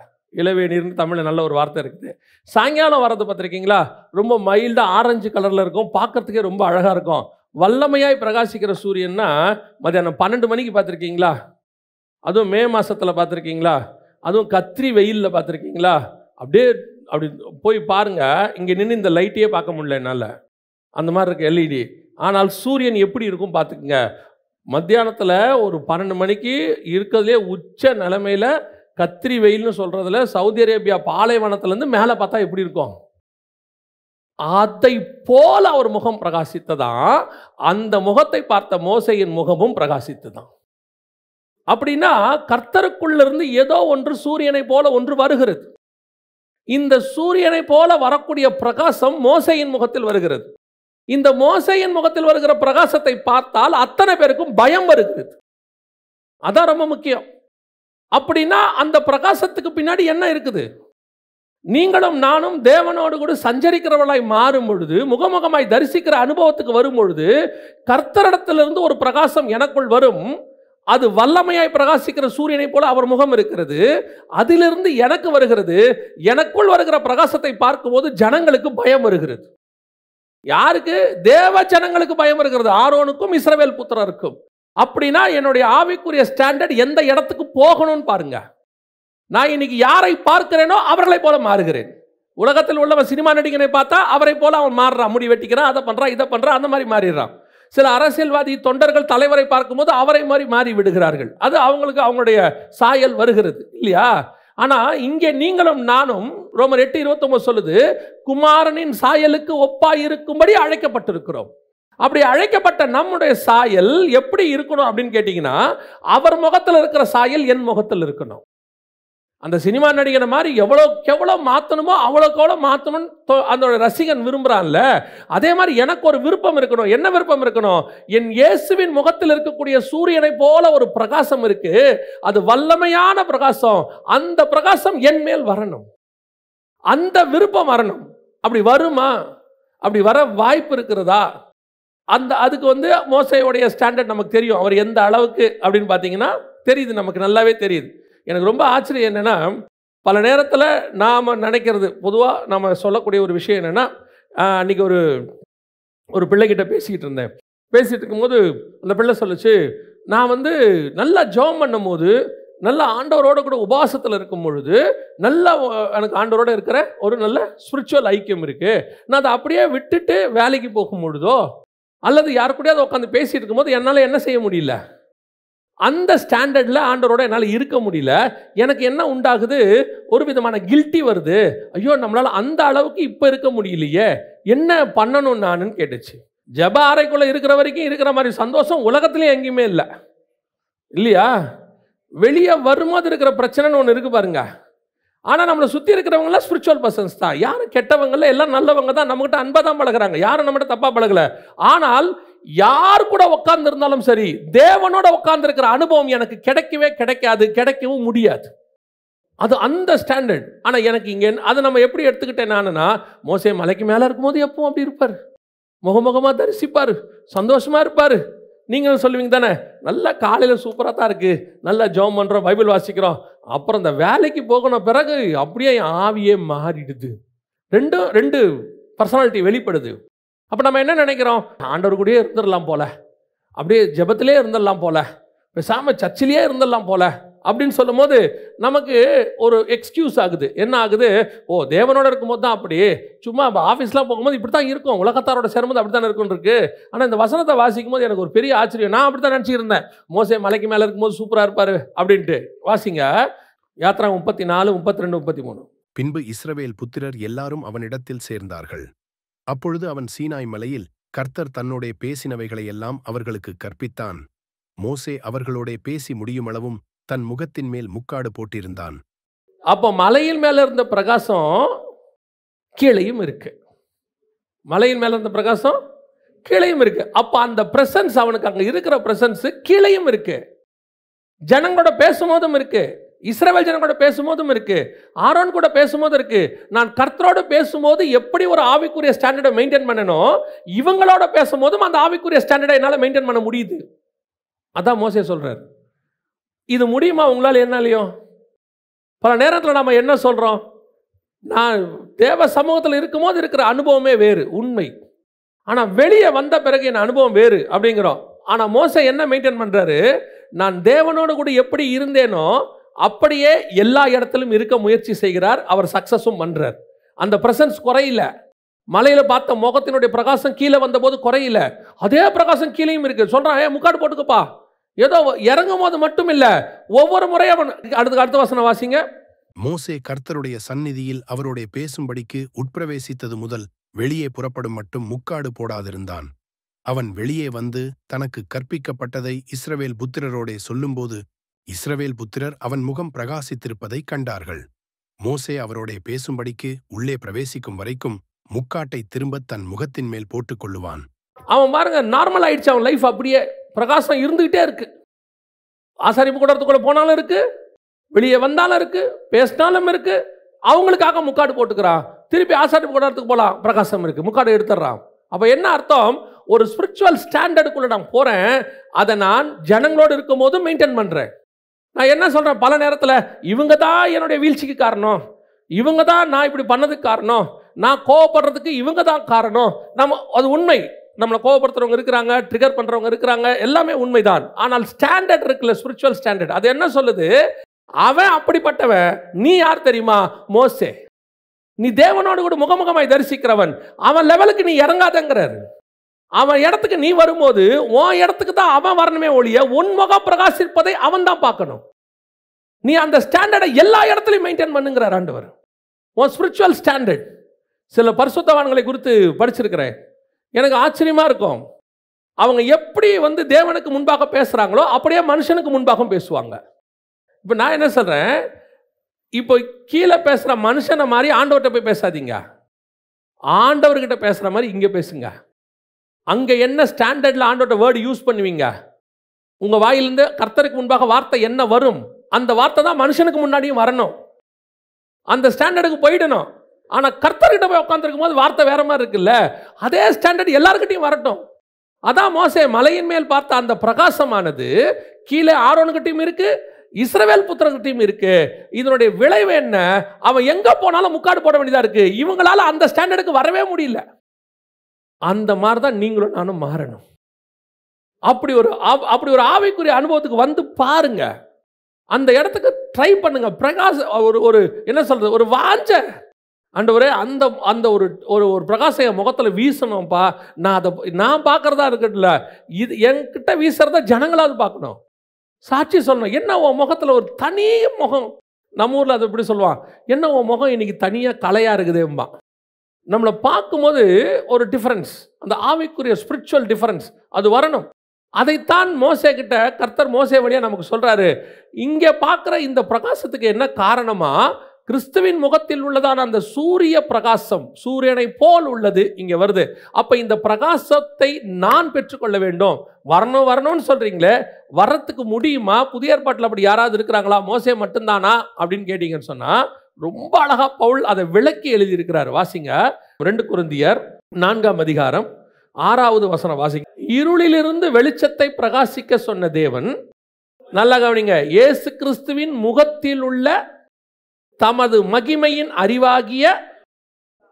இளவேநீர்னு தமிழில் நல்ல ஒரு வார்த்தை இருக்குது. சாயங்காலம் வரது பார்த்துருக்கீங்களா? ரொம்ப மைல்டாக ஆரஞ்சு கலரில் இருக்கும், பார்க்கறதுக்கே ரொம்ப அழகாக இருக்கும். வல்லமையாய் பிரகாசிக்கிற சூரியன்னா மதியானம் 12 மணிக்கு பார்த்துருக்கீங்களா? அதுவும் மே மாதத்தில் பார்த்துருக்கீங்களா? அதுவும் கத்திரி வெயிலில் பார்த்துருக்கீங்களா? அப்படியே அப்படி போய் பாருங்கள், இங்கே நின்று இந்த லைட்டையே பார்க்க முடியல என்னால், அந்த மாதிரி இருக்குது எல்இடி. ஆனால் சூரியன் எப்படி இருக்கும் பார்த்துக்குங்க. மத்தியானத்தில் ஒரு 12 மணிக்கு இருக்கிறதுலே உச்ச நிலைமையில் கத்திரி வெயில்னு சொல்கிறதுல சவுதி அரேபியா பாலைவனத்துலேருந்து மேலே பார்த்தா எப்படி இருக்கும், அதை போல அவர் முகம் பிரகாசித்ததான். அந்த முகத்தை பார்த்த மோசேயின் முகமும் பிரகாசித்ததான். அப்படின்னா கர்த்தருக்குள்ளிருந்து ஏதோ ஒன்று சூரியனை போல ஒன்று வருகிறது. இந்த சூரியனை போல வரக்கூடிய பிரகாசம் மோசேயின் முகத்தில் வருகிறது. இந்த மோசேயின் முகத்தில் வருகிற பிரகாசத்தை பார்த்தால் அத்தனை பேருக்கும் பயம் வருகிறது. அதான் ரொம்ப முக்கியம். அப்படின்னா அந்த பிரகாசத்துக்கு பின்னாடி என்ன இருக்குது? நீங்களும் நானும் தேவனோடு கூட சஞ்சரிக்கிறவர்களாய் மாறும் பொழுது, முகமுகமாய் தரிசிக்கிற அனுபவத்துக்கு வரும் பொழுது, கர்த்தரிடத்திலிருந்து ஒரு பிரகாசம் எனக்குள் வரும். அது வல்லமையாய் பிரகாசிக்கிற சூரியனை போல அவர் முகம் இருக்கிறது. அதிலிருந்து எனக்கு வருகிறது. எனக்குள் வருகிற பிரகாசத்தை பார்க்கும்போது ஜனங்களுக்கு பயம் வருகிறது. யாருக்கு? தேவ ஜனங்களுக்கு பயம் இருக்கிறது. ஆரோனுக்கும் இஸ்ரவேல் புத்திரருக்கும். அப்படின்னா என்னுடைய ஆவிக்குரிய ஸ்டாண்டர்ட் எந்த இடத்துக்கு போகணும்னு பாருங்க. நான் இன்னைக்கு யாரை பார்க்கிறேனோ அவர்களை போல மாறுகிறேன். உலகத்தில் உள்ளவன் சினிமா நடிகனை பார்த்தா அவரை போல அவன் மாறுறான். முடி வெட்டிக்கிறான், அதை பண்றான், இதை பண்றான், அந்த மாதிரி மாறிடுறான். சில அரசியல்வாதி தொண்டர்கள் தலைவரை பார்க்கும்போது அவரை மாதிரி மாறி விடுகிறார்கள். அது அவங்களுக்கு அவங்களுடைய சாயல் வருகிறது இல்லையா? ஆனா இங்கே நீங்களும் நானும் ரோமர் 8:29 சொல்லுது, குமாரனின் சாயலுக்கு ஒப்பாய் இருக்கும்படி அழைக்கப்பட்டிருக்கிறோம். அப்படி அழைக்கப்பட்ட நம்முடைய சாயல் எப்படி இருக்கணும் அப்படின்னு கேட்டீங்கன்னா, அவர் முகத்தில் இருக்கிற சாயல் என் முகத்தில் இருக்கணும். அந்த சினிமா நடிகனை மாதிரி எவ்வளோ மாற்றணுமோ அவ்வளோக்கு மாற்றணும்னு அந்த ரசிகன் விரும்புகிறான்ல, அதே மாதிரி எனக்கு ஒரு விருப்பம் இருக்கணும். என்ன விருப்பம் இருக்கணும்? என் இயேசுவின் முகத்தில் இருக்கக்கூடிய சூரியனை போல ஒரு பிரகாசம் இருக்கு. அது வல்லமையான பிரகாசம். அந்த பிரகாசம் என் மேல் வரணும். அந்த விருப்பம் வரணும். அப்படி வருமா? அப்படி வர வாய்ப்பு இருக்கிறதா? அதுக்கு மோசேயுடைய ஸ்டாண்டர்ட் நமக்கு தெரியும். அவர் எந்த அளவுக்கு அப்படின்னு பார்த்தீங்கன்னா தெரியுது, நமக்கு நல்லாவே தெரியுது. எனக்கு ரொம்ப ஆச்சரியம் என்னென்னா, பல நேரத்தில் நாம் நினைக்கிறது, பொதுவாக நாம் சொல்லக்கூடிய ஒரு விஷயம் என்னென்னா, அன்றைக்கி ஒரு பிள்ளைகிட்ட பேசிக்கிட்டு இருந்தேன். பேசிகிட்டு இருக்கும்போது அந்த பிள்ளை சொல்லிச்சு, நான் நல்லா ஜெபம் பண்ணும் போது, நல்ல ஆண்டவரோட கூட உபவாசத்தில் இருக்கும் பொழுது, நல்லா எனக்கு ஆண்டவரோடு இருக்கிற ஒரு நல்ல ஸ்பிரிச்சுவல் ஐக்கியம் இருக்குது. நான் அதை அப்படியே விட்டுட்டு வேலைக்கு போகும் பொழுதோ அல்லது யாரு கூடயாவது உட்காந்து பேசிகிட்டு இருக்கும்போது என்னால் என்ன செய்ய முடியல, அந்த ஸ்டாண்டர்டில் ஆண்டவரோட என்னால் இருக்க முடியல. எனக்கு என்ன உண்டாகுது? ஒரு விதமான கில்ட்டி வருது. ஐயோ, நம்மளால் அந்த அளவுக்கு இப்போ இருக்க முடியலையே, என்ன பண்ணணும் நானுன்னு கேட்டுச்சு. ஜெப அறைக்குள்ளே இருக்கிற வரைக்கும் இருக்கிற மாதிரி சந்தோஷம் உலகத்துலேயும் எங்கேயுமே இல்லை இல்லையா? வெளியே வரும்போது இருக்கிற பிரச்சனைன்னு ஒன்று இருக்குது பாருங்க. ஆனால் நம்மளை சுற்றி இருக்கிறவங்களாம் ஸ்பிரிச்சுவல் பர்சன்ஸ் தான். யாரும் கெட்டவங்கள, எல்லாம் நல்லவங்க தான். நம்மகிட்ட அன்பாக தான் பழகிறாங்க, யாரும் நம்மகிட்ட தப்பாக பழகலை. ஆனால் யார் கூட உட்கார்ந்து இருந்தாலும் சரி, தேவனோட உட்கார்ந்து இருக்கிற அனுபவம் எனக்கு கிடைக்கவே கிடைக்காது, கிடைக்கவும் முடியாது. அது அந்த ஸ்டாண்டர்ட். ஆனால் எனக்கு இங்கே அதை நம்ம எப்படி எடுத்துக்கிட்டேன் நானுன்னா, மோசே மலைக்கு மேலே இருக்கும்போது எப்பவும் அப்படி இருப்பார், முகமுகமாக தரிசிப்பார், சந்தோஷமாக இருப்பார். நீங்களும் சொல்லுவீங்க தானே, நல்லா காலையில் சூப்பராக தான் இருக்குது, நல்லா ஜெபம் பண்ணுறோம், பைபிள் வாசிக்கிறோம். அப்புறம் இந்த வேலைக்கு போகணும் பிறகு அப்படியே ஆவியே மாறிடுது. ரெண்டு பர்சனாலிட்டி வெளிப்படுது. அப்போ நம்ம என்ன நினைக்கிறோம்? ஆண்டவர் கூடயே இருந்துடலாம் போல, அப்படியே ஜெபத்திலே இருந்துடலாம் போல, பேசாமல் சர்ச்சிலேயே இருந்துடலாம் போல அப்படின்னு சொல்லும் போது நமக்கு ஒரு எக்ஸ்கியூஸ் ஆகுது. என்ன ஆகுது? ஓ, தேவனோட இருக்கும்போது தான் அப்படி, சும்மா ஆஃபீஸ்லாம் போகும்போது இப்படி தான் இருக்கும், உலகத்தாரோட சேரும்போது அப்படி தான் இருக்குன்னு இருக்கு. ஆனால் இந்த வசனத்தை வாசிக்கும் போது எனக்கு ஒரு பெரிய ஆச்சரியம். நான் அப்படி தான் நினச்சிருந்தேன், மோசே மலைக்கு மேலே இருக்கும்போது சூப்பராக இருப்பார் அப்படின்ட்டு. வாசிங்க யாத்ரா 34, 32, 33. பின்பு இஸ்ரவேல் புத்திரர் எல்லாரும் அவனிடத்தில் சேர்ந்தார்கள். அப்பொழுது அவன் சீனாய் மலையில் கர்த்தர் தன்னோடே பேசினவைகளை எல்லாம் அவர்களுக்கு கற்பித்தான். மோசே அவர்களோடே பேசி முடியுமளவும் தன் முகத்தின் மேல் முக்காடு போட்டிருந்தான். அப்போ மலையின் மேல இருந்த பிரகாசம் கீழையும் இருக்கு. மலையின் மேல இருந்த பிரகாசம் கீழையும் இருக்கு. அப்போ அந்த பிரசன்ஸ், அவனுக்கு அங்கே இருக்கிற பிரசன்ஸ் கீழையும் இருக்கு. ஜனங்களோட பேசும்போதும் இருக்கு, இஸ்ரவேல் ஜனங்களோட பேசும்போதும் இருக்கு, ஆரோன் கூட பேசும்போது இருக்கு. நான் கர்த்தரோடு பேசும்போது எப்படி ஒரு ஆவிக்குரிய ஸ்டாண்டர்டை மெயின்டைன் பண்ணணும், இவங்களோட பேசும்போதும் அந்த ஆவிக்குரிய ஸ்டாண்டர்டை என்னால் மெயின்டைன் பண்ண முடியுது. அதான் மோசே சொல்றார். இது முடியுமா உங்களால்? என்னாலையும் பல நேரத்தில் நம்ம என்ன சொல்றோம், நான் தேவ சமூகத்தில் இருக்கும்போது இருக்கிற அனுபவமே வேறு, உண்மை. ஆனால் வெளியே வந்த பிறகு என் அனுபவம் வேறு அப்படிங்கிறோம். ஆனால் மோசே என்ன மெயின்டைன் பண்றாரு? நான் தேவனோடு கூட எப்படி இருந்தேனோ அப்படியே எல்லா இடத்திலும் இருக்க முயற்சி செய்கிறார். அவர் சக்சஸும் பண்றார். அந்த பிரசன்ஸ் குறையில. மலையில பார்த்த முகத்தினுடைய பிரகாசம் கீழே வந்த போது குறையில, அதே பிரகாசம் கீழேயும் இருக்கு. சொல்றான், முக்காடு போட்டுக்கப்பா. ஏதோ இறங்கும் போது மட்டும் இல்ல, ஒவ்வொரு முறையும். அடுத்த வசனம் வாசிங்க. மோசே கர்த்தருடைய சந்நிதியில் அவரோட பேசும்படிக்கு உட்பிரவேசித்தது முதல் வெளியே புறப்படும் மட்டும் முக்காடு போடாதிருந்தான். அவன் வெளியே வந்து தனக்கு கற்பிக்கப்பட்டதை இஸ்ரவேல் புத்திரரோடே சொல்லும்போது இஸ்ரவேல் புத்திரர் அவன் முகம் பிரகாசித்திருப்பதை கண்டார்கள். மோசே அவரோடே பேசும்படிக்கு உள்ளே பிரவேசிக்கும் வரைக்கும் முக்காட்டை திரும்ப தன் முகத்தின் மேல் போட்டுக் கொள்ளுவான். அவன் பாருங்க, நார்மல் ஆயிடுச்சு அவன் லைஃப். அப்படியே பிரகாசம் இருந்துகிட்டே இருக்கு. ஆசாரிப்பு கூடத்துக்குள்ள போனாலும் இருக்கு, வெளியே வந்தாலும் இருக்கு, பேசினாலும் இருக்கு. அவங்களுக்காக முக்காடு போட்டுக்கிறான். திருப்பி ஆசாரி கூடாரத்துக்கு போகலாம், பிரகாசம் இருக்குது, முக்காடு எடுத்துடுறான். அப்போ என்ன அர்த்தம்? ஒரு ஸ்பிரிச்சுவல் ஸ்டாண்டர்டுக்குள்ளே நான் போகிறேன், அதை நான் ஜனங்களோடு இருக்கும் போது மெயின்டைன் பண்ணுறேன். நான் என்ன சொல்கிறேன், பல நேரத்தில் இவங்க தான் என்னுடைய வீழ்ச்சிக்கு காரணம், இவங்க தான் நான் இப்படி பண்ணதுக்கு காரணம், நான் கோவப்படுறதுக்கு இவங்க தான் காரணம். அது உண்மை. நம்மளை கோவப்படுத்துறவங்க இருக்கிறாங்க, ட்ரிகர் பண்ணுறவங்க இருக்கிறாங்க, எல்லாமே உண்மைதான். ஆனால் ஸ்டாண்டர்ட் இருக்குல்ல, ஸ்பிரிச்சுவல் ஸ்டாண்டர்ட், அது என்ன சொல்லுது? அவன் அப்படிப்பட்டவன், நீ யார் தெரியுமா? மோசே. நீ தேவனோடு கூட முகமுகமாய் தரிசிக்கிறவன், அவன் லெவலுக்கு நீ இறங்காதங்கிறாரு. அவன் இடத்துக்கு நீ வரும்போது உன் இடத்துக்கு தான் அவன் வரணுமே ஒழிய உன் முகம் பிரகாசிப்பதை அவன் தான் பார்க்கணும். நீ அந்த ஸ்டாண்டர்டை எல்லா இடத்துலையும் மெயின்டைன் பண்ணுங்கிறார் ஆண்டவர். உன் ஸ்பிரிச்சுவல் ஸ்டாண்டர்ட். சில பரிசுத்தவான்களை குறித்து படிச்சிருக்கிறேன், எனக்கு ஆச்சரியமா இருக்கும். அவங்க எப்படி தேவனுக்கு முன்பாக பேசுறாங்களோ அப்படியே மனுஷனுக்கு முன்பாக பேசுவாங்க. இப்போ நான் என்ன சொல்றேன், இப்போ கீழே பேசுற மனுஷனை மாதிரி ஆண்டவர்கிட்ட போய் பேசாதீங்க, ஆண்டவர்கிட்ட பேசுற மாதிரி இங்கே பேசுங்க. அங்கே என்ன ஸ்டாண்டர்டில் ஆண்டவர்கிட்ட வேர்டு யூஸ் பண்ணுவீங்க, உங்கள் வாயிலிருந்து கர்த்தருக்கு முன்பாக வார்த்தை என்ன வரும், அந்த வார்த்தை தான் மனுஷனுக்கு முன்னாடியும் வரணும். அந்த ஸ்டாண்டர்டுக்கு போயிடணும். ஆனால் கர்த்தர்கிட்ட போய் உட்காந்துருக்கும் போது வார்த்தை வேற மாதிரி இருக்குல்ல, அதே ஸ்டாண்டர்ட் எல்லாருக்கிட்டையும் வரட்டும். அதான் மோசே மலையின் மேல் பார்த்த அந்த பிரகாசமானது கீழே ஆரோனுக்கிட்டையும் இருக்கு, இஸ்ரவேல் புத்திரர்கிட்டையும் இருக்கு. இதனுடைய விளைவு என்ன? அவன் எங்க போனாலும் முக்காடு போட வேண்டியதா இருக்கு. இவங்களால அந்த ஸ்டாண்டர்டுக்கு வரவே முடியல. அந்த மாதிரி தான் நீங்களும் நானும் மாறணும். அப்படி ஒரு ஆவிக்குரிய அனுபவத்துக்கு வந்து பாருங்க, அந்த இடத்துக்கு ட்ரை பண்ணுங்க. ஒரு என்ன சொல்றது, ஒரு வாஞ்ச ஆண்டவரே, அந்த ஒரு பிரகாசம் என் முகத்தில் வீசணும்ப்பா. நான் பார்க்கறதா இருக்கட்டும்ல, இது என்கிட்ட வீசுறத ஜனங்களாவது பார்க்கணும், சாட்சி சொல்லணும். என்ன உன் முகத்தில் ஒரு தனி முகம், நம்ம ஊரில் அது எப்படி சொல்லுவான், என்ன உன் முகம் இன்னைக்கு தனியாக கலையாக இருக்குதும்பா. நம்மளை பார்க்கும்போது ஒரு டிஃபரன்ஸ், அந்த ஆவிக்குரிய ஸ்பிரிச்சுவல் டிஃபரன்ஸ் அது வரணும். அதைத்தான் மோசே கிட்ட கர்த்தர் மோசே வழியாக நமக்கு சொல்றாரு. இங்கே பார்க்குற இந்த பிரகாசத்துக்கு என்ன காரணமா, கிறிஸ்துவின் முகத்தில் உள்ளதான அந்த சூரிய பிரகாசம், சூரியனை போல் உள்ளது இங்கே வருது. அப்போ இந்த பிரகாசத்தை நான் பெற்றுக்கொள்ள வேண்டும். வரணும்னு சொல்றீங்களே, வர்றதுக்கு முடியுமா? புதிய ஏற்பாட்டில் அப்படி யாராவது இருக்கிறாங்களா? மோசே மட்டும்தானா அப்படின்னு கேட்டீங்கன்னு சொன்னா, ரொம்ப அழகா பவுல் அதை விளக்கி எழுதியிருக்கிறார். வாசிங்க, 2 கொரிந்தியர் 4ஆம் அதிகாரம் 6வது வசனம் வாசிங்க. இருளிலிருந்து வெளிச்சத்தை பிரகாசிக்க சொன்ன தேவன், நல்லா கவனிங்க, இயேசு கிறிஸ்துவின் முகத்தில் உள்ள தமது மகிமையின் அறிவாகிய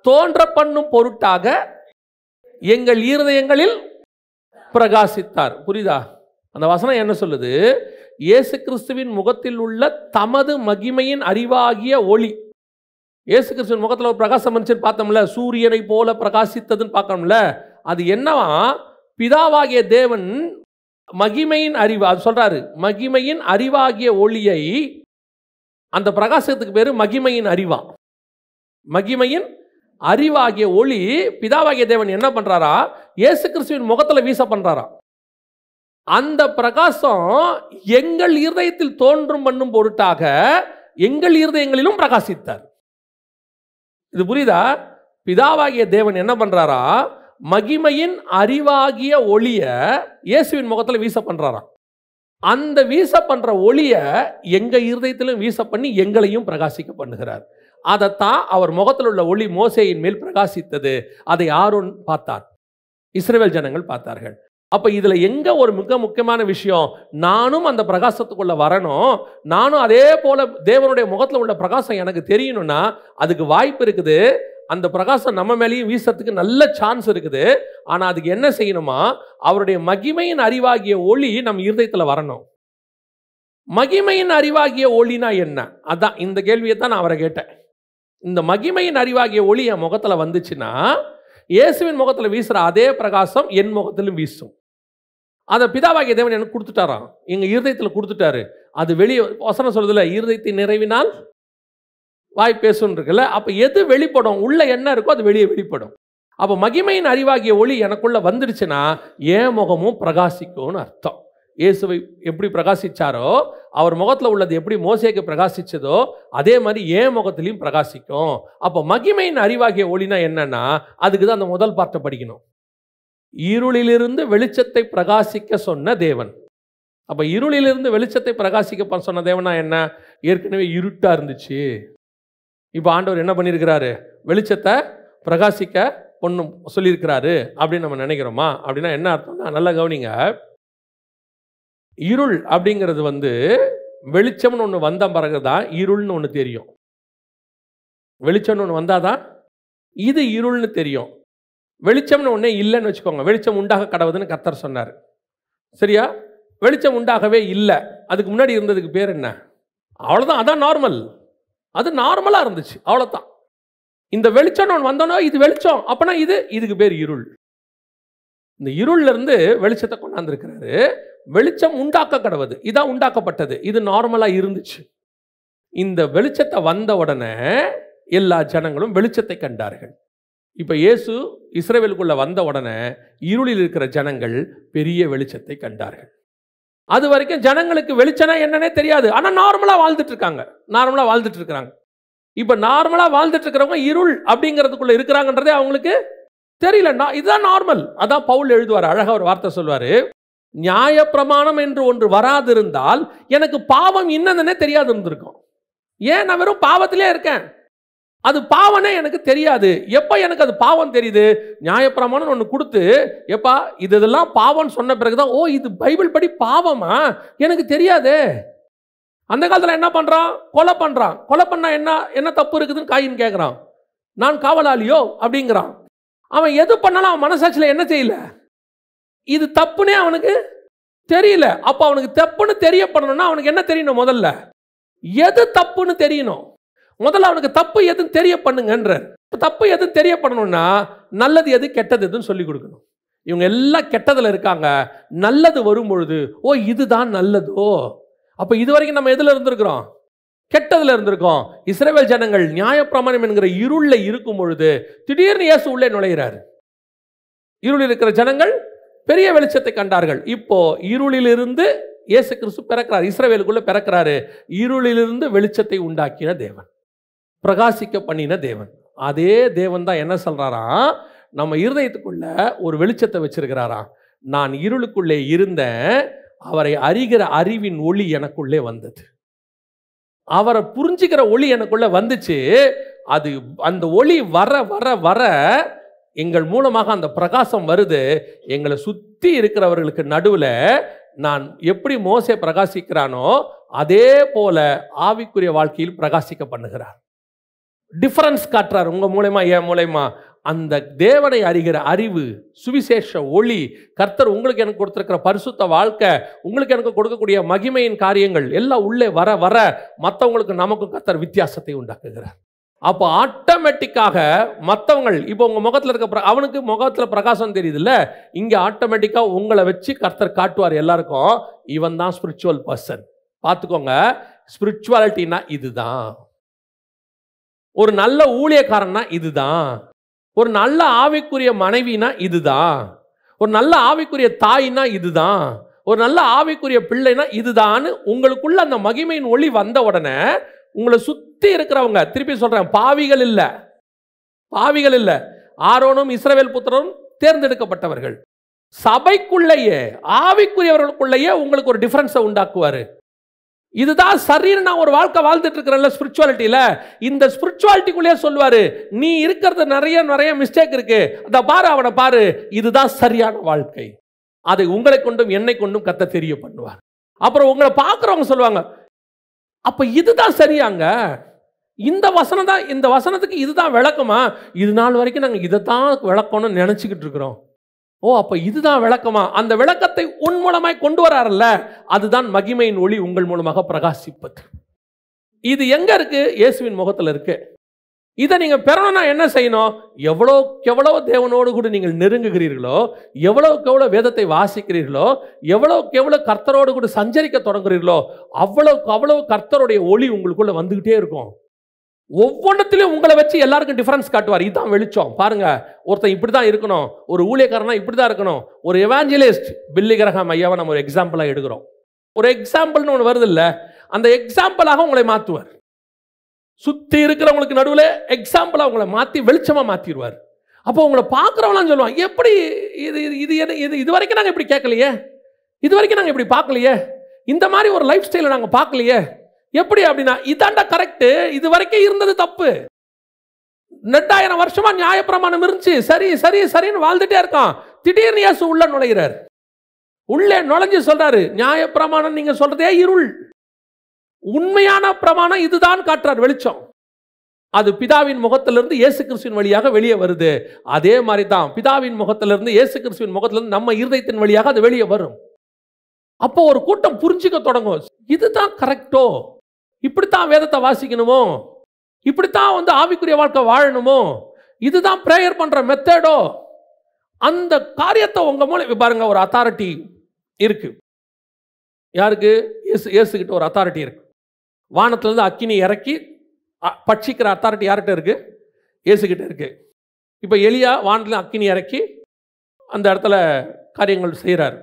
தோன்ற பண்ணும் பொருட்டாக எங்கள் இருதயங்களில் பிரகாசித்தார். புரியுதா? அந்த வசனம் என்ன சொல்லுது? இயேசு கிறிஸ்துவின் முகத்தில் உள்ள தமது மகிமையின் அறிவாகிய ஒளி. இயேசு கிறிஸ்துவின் முகத்தில் ஒரு பிரகாசம் வந்துச்சுன்னு பார்த்தோம்ல, சூரியனை போல பிரகாசித்ததுன்னு பார்க்கணும்ல. அது என்னவா? பிதாவாகிய தேவன் மகிமையின் அறிவு, அது சொல்றாரு, மகிமையின் அறிவாகிய ஒளியை, அந்த பிரகாசத்துக்கு பேரு மகிமையின் அறிவா. மகிமையின் அறிவாகிய ஒளி பிதாவாகிய தேவன் என்ன பண்றாரா? இயேசு கிறிஸ்துவின் முகத்தில் வீச பண்றாரா. அந்த பிரகாசம் எங்கள் இருதயத்தில் தோன்றும் பண்ணும் பொருட்டாக எங்கள் இருதயங்களிலும் பிரகாசித்தார். இது புரியுதா? பிதாவாகிய தேவன் என்ன பண்றாரா? மகிமையின் அறிவாகிய ஒளிய இயேசுவின் முகத்தில் வீச பண்றாரா. அந்த வீச பண்ற ஒளிய எங்க இருதயத்திலும் வீச பண்ணி எங்களையும் பிரகாசிக்க பண்ணுகிறார். அதைத்தான் அவர் முகத்தில் உள்ள ஒளி மோசேயின் மேல் பிரகாசித்தது. அதை ஆரோன் பார்த்தார், இஸ்ரவேல் ஜனங்கள் பார்த்தார்கள். அப்ப இதுல எங்க ஒரு மிக முக்கியமான விஷயம், நானும் அந்த பிரகாசத்துக்குள்ள வரணும், நானும் அதே போல தேவனுடைய முகத்தில் உள்ள பிரகாசம் எனக்கு தெரியணும்னா அதுக்கு வாய்ப்பு இருக்குது. அந்த பிரகாசம் நம்ம மேலேயும் வீசறதுக்கு நல்ல சான்ஸ் இருக்குது. ஆனா அதுக்கு என்ன செய்யணுமா? அவருடைய மகிமையின் அறிவாகிய ஒளி நம் இருதயத்துல வரணும். மகிமையின் அறிவாகிய ஒளினா என்ன? அதான் இந்த கேள்வியை தான் நான் அவரை கேட்டேன். இந்த மகிமையின் அறிவாகிய ஒளி என் முகத்துல வந்துச்சுன்னா, இயேசுவின் முகத்துல வீசுற அதே பிரகாசம் என் முகத்திலும் வீசும். அதை பிதாவாகிய தேவன் எனக்கு கொடுத்துட்டாராம், எங்க இருதயத்தில் கொடுத்துட்டாரு. அது வெளியே வசனம் சொல்றதுல, இருதயத்தின் நிறைவினால் வாய் பேசுன்னு இருக்குல்ல. அப்ப எது வெளிப்படும்? உள்ள என்ன இருக்கோ அது வெளியே வெளிப்படும். அப்ப மகிமையின் அறிவாகிய ஒளி எனக்குள்ள வந்துடுச்சுன்னா என் முகமும் பிரகாசிக்கும்னு அர்த்தம். இயேசுவை எப்படி பிரகாசிச்சாரோ, அவர் முகத்தில் உள்ளது எப்படி மோசேக்கு பிரகாசிச்சதோ, அதே மாதிரி என் முகத்திலையும் பிரகாசிக்கும். அப்போ மகிமையின் அறிவாகிய ஒளினா என்னன்னா, அதுக்கு தான் அந்த முதல் பார்ட்டை படிக்கணும். இருளிலிருந்து வெளிச்சத்தை பிரகாசிக்க சொன்ன தேவன். அப்போ இருளிலிருந்து வெளிச்சத்தை பிரகாசிக்க சொன்ன தேவனா என்ன? ஏற்கனவே இருட்டா இருந்துச்சு, இப்போ ஆண்டவர் என்ன பண்ணியிருக்கிறாரு? வெளிச்சத்தை பிரகாசிக்க பொண்ணும் சொல்லியிருக்கிறாரு அப்படின்னு நம்ம நினைக்கிறோமா? அப்படின்னா என்ன அர்த்தம்னா, நல்லா கவனிங்க. இருள் அப்படிங்கிறது வெளிச்சம்னு ஒன்று வந்த பிறகு தான் இருள்னு ஒன்று தெரியும். வெளிச்சம்னு ஒன்று வந்தாதான் இது இருள்னு தெரியும். வெளிச்சம்னு ஒன்றே இல்லைன்னு வச்சுக்கோங்க. வெளிச்சம் உண்டாக கடவுதுன்னு கர்த்தர் சொன்னார், சரியா? வெளிச்சம் உண்டாகவே இல்லை. அதுக்கு முன்னாடி இருந்ததுக்கு பேர் என்ன? அவ்வளோதான், அதான் நார்மல். அது நார்மலாக இருந்துச்சு, அவ்வளோதான். இந்த வெளிச்சம் ஒன்று வந்தோன்னா இது வெளிச்சம், அப்போனா இதுக்கு பேர் இருள். இந்த இருள்ல இருந்து வெளிச்சத்தை கொண்டாந்துருக்கிறாரு. வெளிச்சம் உண்டாக்க கடவுது, இதான் உண்டாக்கப்பட்டது. இது நார்மலாக இருந்துச்சு. இந்த வெளிச்சத்தை வந்த உடனே எல்லா ஜனங்களும் வெளிச்சத்தை கண்டார்கள். இப்போ இயேசு இஸ்ரவேலுக்குள்ள வந்த உடனே இருளில் இருக்கிற ஜனங்கள் பெரிய வெளிச்சத்தை கண்டார்கள். அது வரைக்கும் ஜனங்களுக்கு வெளிச்சம்னா என்னன்னே தெரியாது. ஆனால் நார்மலாக வாழ்ந்துட்டு இருக்கிறாங்க. இப்போ நார்மலாக வாழ்ந்துட்டு இருக்கிறவங்க இருள் அப்படிங்கிறதுக்குள்ள இருக்கிறாங்கன்றதே அவங்களுக்கு தெரியல. இதுதான் நார்மல். அதான் பவுல் எழுதுவார், அழகா ஒரு வார்த்தை சொல்வாரு, நியாயப்பிரமாணம் என்று ஒன்று வராதிருந்தால் எனக்கு பாவம் என்னன்னே தெரியாது இருந்திருக்கும். ஏன்? நான் வெறும் பாவத்திலே இருக்கேன். அது பாவனே எனக்கு தெரியாது. எப்போ எனக்கு அது பாவம் தெரியுது? நியாயப்பிரமாணம் ஒன்று கொடுத்து, எப்பா இதெல்லாம் பாவம்னு சொன்ன பிறகுதான், ஓ இது பைபிள் படி பாவமா, எனக்கு தெரியாதே. அந்த காலத்தில் என்ன பண்ணுறான்? கொலை பண்ணுறான். கொலை பண்ணா என்ன தப்பு இருக்குதுன்னு காயின் கேட்குறான். நான் காவலாளியோ அப்படிங்கிறான். அவன் எது பண்ணாலும் அவன் மனசாட்சியில் என்ன செய்யல, இது தப்புனே அவனுக்கு தெரியல. அப்போ அவனுக்கு தப்புன்னு தெரியப்படணும்னா அவனுக்கு என்ன தெரியணும்? முதல்ல எது தப்புன்னு தெரியணும். முதல்ல அவனுக்கு தப்பு எதுன்னு தெரிய பண்ணுங்கன்ற. தப்பு எதுன்னு தெரியப்படணும்னா நல்லது எது கெட்டது எதுன்னு சொல்லி கொடுக்கணும். இவங்க எல்லாம் கெட்டதில் இருக்காங்க. நல்லது வரும் பொழுது, ஓ இதுதான் நல்லதோ. அப்போ இது வரைக்கும் நம்ம எதில் இருந்திருக்கிறோம்? கெட்டதில் இருந்திருக்கோம். இஸ்ரவேல் ஜனங்கள் நியாயப்பிரமாணம் என்கிற இருளில் இருக்கும் பொழுது திடீர்னு இயேசு உள்ளே நுழைகிறார். இருளில் இருக்கிற ஜனங்கள் பெரிய வெளிச்சத்தை கண்டார்கள். இப்போ இருளிலிருந்து இயேசு கிறிஸ்து பிறக்கிறார், இஸ்ரவேலுக்குள்ள பிறக்கிறாரு. இருளிலிருந்து வெளிச்சத்தை உண்டாக்கின தேவன், பிரகாசிக்க பண்ணின தேவன். அதே தேவன் தான் என்ன சொல்றாராம்? நம்ம இருதயத்துக்குள்ள ஒரு வெளிச்சத்தை வச்சிருக்கிறாராம். நான் இருளுக்குள்ளே இருந்தேன், அவரை அறிகிற அறிவின் ஒளி எனக்குள்ளே வந்தது. அவரை புரிஞ்சுக்கிற ஒளி எனக்குள்ள வந்துச்சு. அது அந்த ஒளி வர வர வர எங்கள் மூலமாக அந்த பிரகாசம் வருது. எங்களை சுற்றி இருக்கிறவர்களுக்கு நடுவில் நான் எப்படி மோசே பிரகாசிக்கிறானோ அதே போல ஆவிக்குரிய வாழ்க்கையில் பிரகாசிக்க பண்ணுகிறார். டிஃபரன்ஸ் காட்டுறார் உங்க மூலமா, என் மூலமா. அந்த தேவனை அறிகிற அறிவு, சுவிசேஷ ஒளி, கர்த்தர் உங்களுக்கு எனக்கு கொடுத்திருக்கிற பரிசுத்த வாழ்க்கை, உங்களுக்கு எனக்கு கொடுக்கக்கூடிய மகிமையின் காரியங்கள் எல்லாம் உள்ளே வர வர மற்றவங்களுக்கு நமக்கும் கர்த்தர் வித்தியாசத்தை உண்டாக்குகிறார். அப்போ ஆட்டோமேட்டிக்காக மற்றவங்க இப்போ உங்க முகத்தில் இருக்க அவனுக்கு முகத்தில் பிரகாசம் தெரியுதுல்ல, இங்கே ஆட்டோமேட்டிக்காக உங்களை வச்சு கர்த்தர் காட்டுவார் எல்லாருக்கும், இவன் தான் ஸ்பிரிச்சுவல் பர்சன். பார்த்துக்கோங்க, ஸ்பிரிச்சுவாலிட்டினா இதுதான். ஒரு நல்ல ஊழியக்காரன்னா இதுதான். ஒரு நல்ல ஆவிக்குரிய மனைவினா இதுதான். ஒரு நல்ல ஆவிக்குரிய தாயினா இதுதான். ஒரு நல்ல ஆவிக்குரிய பிள்ளைனா இதுதான். உங்களுக்குள்ள அந்த மகிமையின் ஒளி வந்த உடனே உங்களை சுத்தி இருக்கிறவங்க, திருப்பி சொல்றேன், பாவிகள் இல்ல, பாவிகள் இல்ல. ஆரோனும் இஸ்ரவேல் புத்திரரும் தேர்ந்தெடுக்கப்பட்டவர்கள். சபைக்குள்ளேயே ஆவிக்குரியவர்களுக்குள்ளேயே உங்களுக்கு ஒரு டிஃபரன்ஸை உண்டாக்குவாரு. இதுதான் சரின்னு நான் ஒரு வாழ்க்கை வாழ்ந்துட்டு இருக்கிறேன்ல ஸ்பிரிச்சுவாலிட்டியில, இந்த ஸ்பிரிச்சுவாலிட்டிக்குள்ளேயே சொல்லுவாரு, நீ இருக்கிறது நிறைய நிறைய மிஸ்டேக் இருக்கு, அதை பாரு, அவனை பாரு, இதுதான் சரியான வாழ்க்கை. அதை உங்களை கொண்டும் என்னை கொண்டும் கத்த தெரிய பண்ணுவார். அப்புறம் உங்களை பார்க்குறவங்க சொல்லுவாங்க, அப்ப இதுதான் சரியாங்க, இந்த வசனம் தான், இந்த வசனத்துக்கு இதுதான் விளக்கமா, இது நாள் வரைக்கும் நாங்கள் இதைத்தான் விளக்கணும்னு நினைச்சுக்கிட்டு இருக்கிறோம். ஓ அப்ப இதுதான் விளக்கமா? அந்த விளக்கத்தை உன் மூலமாய் கொண்டு வராருல்ல, அதுதான் மகிமையின் ஒளி உங்கள் மூலமாக பிரகாசிப்பது. இது எங்க இருக்கு? இயேசுவின் முகத்தில் இருக்கு. இதை நீங்க பெறணும்னா என்ன செய்யணும்? எவ்வளோக்கு எவ்வளவு தேவனோடு கூட நீங்கள் நெருங்குகிறீர்களோ, எவ்வளவுக்கு எவ்வளவு வேதத்தை வாசிக்கிறீர்களோ, எவ்வளவுக்கு எவ்வளவு கர்த்தரோடு கூட சஞ்சரிக்க தொடங்குறீர்களோ, அவ்வளவுக்கு அவ்வளவு கர்த்தருடைய ஒளி உங்களுக்குள்ள வந்துகிட்டே இருக்கும். ஒவ்வொன்றத்திலும் உங்களை வச்சு எல்லாருக்கும் டிஃபரன்ஸ் காட்டுவார். இதுதான் வெளிச்சம் பாருங்க, ஒருத்தன் இப்படி தான் இருக்கணும், ஒரு ஊழியக்காரனா இப்படி தான் இருக்கணும். ஒரு எவாஞ்சலிஸ்ட் பில்லி கிரஹாம் ஐயாவை நம்ம ஒரு எக்ஸாம்பிளாக எடுக்கிறோம். ஒரு எக்ஸாம்பிள்னு ஒன்று வருது இல்லை, அந்த எக்ஸாம்பிளாக உங்களை மாற்றுவார். சுற்றி இருக்கிறவங்களுக்கு நடுவில் எக்ஸாம்பிளாக உங்களை மாற்றி வெளிச்சமாக மாற்றிடுவார். அப்போ உங்களை பார்க்குறவங்களாம் சொல்லுவாங்க, எப்படி இது இது இது இது வரைக்கும் நாங்கள் இப்படி கேட்கலையே, இது வரைக்கும் நாங்கள் இப்படி பார்க்கலையே, இந்த மாதிரி ஒரு லைஃப் ஸ்டைலை நாங்கள் பார்க்கலையே, எப்படி அப்படின்னா, இதாண்டா கரெக்ட், இது வரைக்கும் இருந்தது தப்பு. 2000 வருஷமா நியாயப்பிரமாணம் இருந்துச்சு, சரி சரி சரின்னு வாழ்ந்துட்டே இருக்கான். திடீர்னு இயேசு உள்ள நுழைகிறார். உள்ளே நுழைஞ்சு சொல்றாரு, நியாயப்பிரமாணம் நீங்க சொல்றதே இருள், உண்மையான பிரமாணம் இதுதான் காட்டுறார் வெளிச்சம். அது பிதாவின் முகத்திலிருந்து இயேசு கிறிஸ்துவின் வழியாக வெளியே வருது. அதே மாதிரி தான் பிதாவின் முகத்திலிருந்து இயேசு கிறிஸ்துவின் முகத்திலிருந்து நம்ம இருதயத்தின் வழியாக அது வெளியே வரும். அப்போ ஒரு கூட்டம் புரிஞ்சுக்க தொடங்கும், இதுதான் கரெக்டோ, இப்படித்தான் வேதத்தை வாசிக்கணுமோ, இப்படித்தான் ஆவிக்குரிய வாழ்க்கை வாழணுமோ, இதுதான் பிரேயர் பண்ற மெத்தடோ. அந்த காரியத்தை உங்க மூலம் பாருங்க, ஒரு அத்தாரிட்டி இருக்கு. யாருக்கு? இயேசுகிட்ட ஒரு அத்தாரிட்டி இருக்கு. வானத்திலிருந்து அக்கினி இறக்கி பட்சிக்கிற அத்தாரிட்டி யார்கிட்ட இருக்கு? இயேசுகிட்ட இருக்கு. இப்போ எலியா வானத்தில் அக்கினி இறக்கி அந்த இடத்துல காரியங்கள் செய்கிறார்.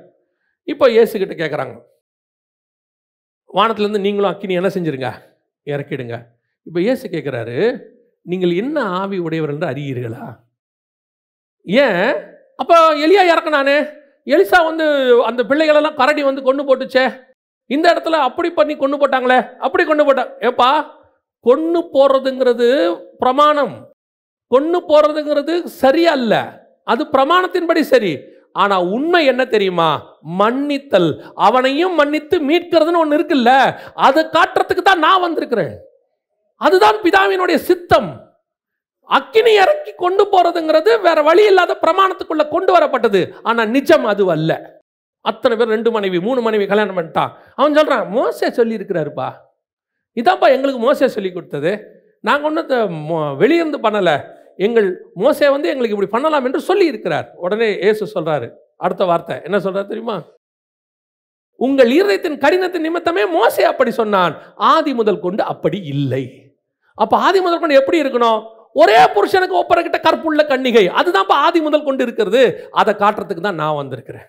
இப்போ இயேசுகிட்ட கேட்குறாங்க, வானத்திலேருந்து நீங்களும் அக்கினி என்ன செஞ்சிருங்க, இறக்கிடுங்க. இப்போ இயேசு கேட்குறாரு, நீங்கள் என்ன ஆவி உடையவர் என்று அறியீர்களா? ஏன் அப்போ எலியா இறக்குனானே, எலிசா அந்த பிள்ளைகளெல்லாம் கரடி கொண்டு போட்டுச்சே, இந்த இடத்துல அப்படி பண்ணி கொண்டு போட்டாங்களே, அப்படி கொண்டு போட்டா. ஏப்பா, கொண்டு போறதுங்கிறது பிரமாணம், கொண்டு போறதுங்கிறது சரியல்ல, அது பிரமாணத்தின்படி சரி. ஆனா உண்மை என்ன தெரியுமா? மன்னித்தல், அவனையும் மன்னித்து மீட்கிறதுன்னு ஒன்று இருக்குல்ல, அதை காட்டுறதுக்கு தான் நான் வந்திருக்கிறேன். அதுதான் பிதாவினுடைய சித்தம். அக்கினி இறக்கி கொண்டு போறதுங்கிறது வேற வழி இல்லாத பிரமாணத்துக்குள்ள கொண்டு வரப்பட்டது. ஆனா நிஜம் அது அல்ல. அத்தனை பேர் 2 மனைவி 3 மனைவி கல்யாணம் பண்ணிட்டான். அவன் சொல்றான், மோசே சொல்லி இருக்கிறாருப்பா, இதாப்பா எங்களுக்கு மோசே சொல்லி கொடுத்தது, நாங்கள் ஒன்றும் வெளியிருந்து பண்ணல, எங்கள் மோசே எங்களுக்கு இப்படி பண்ணலாம் என்று சொல்லி இருக்கிறார். உடனே இயேசு சொல்றாரு, அடுத்த வார்த்தை என்ன சொல்றாரு தெரியுமா? உங்கள் இருதயத்தின் கடினத்தின் நிமித்தமே மோசே அப்படி சொன்னான், ஆதி முதல் கொண்டு அப்படி இல்லை. அப்ப ஆதி முதல் கொண்டு எப்படி இருக்கணும்? ஒரே புருஷனுக்கு ஒப்பரக்கிட்ட கற்புள்ள கன்னிகை, அதுதான் ஆதி முதல் கொண்டு இருக்கிறது. அதை காட்டுறதுக்கு தான் நான் வந்திருக்கிறேன்.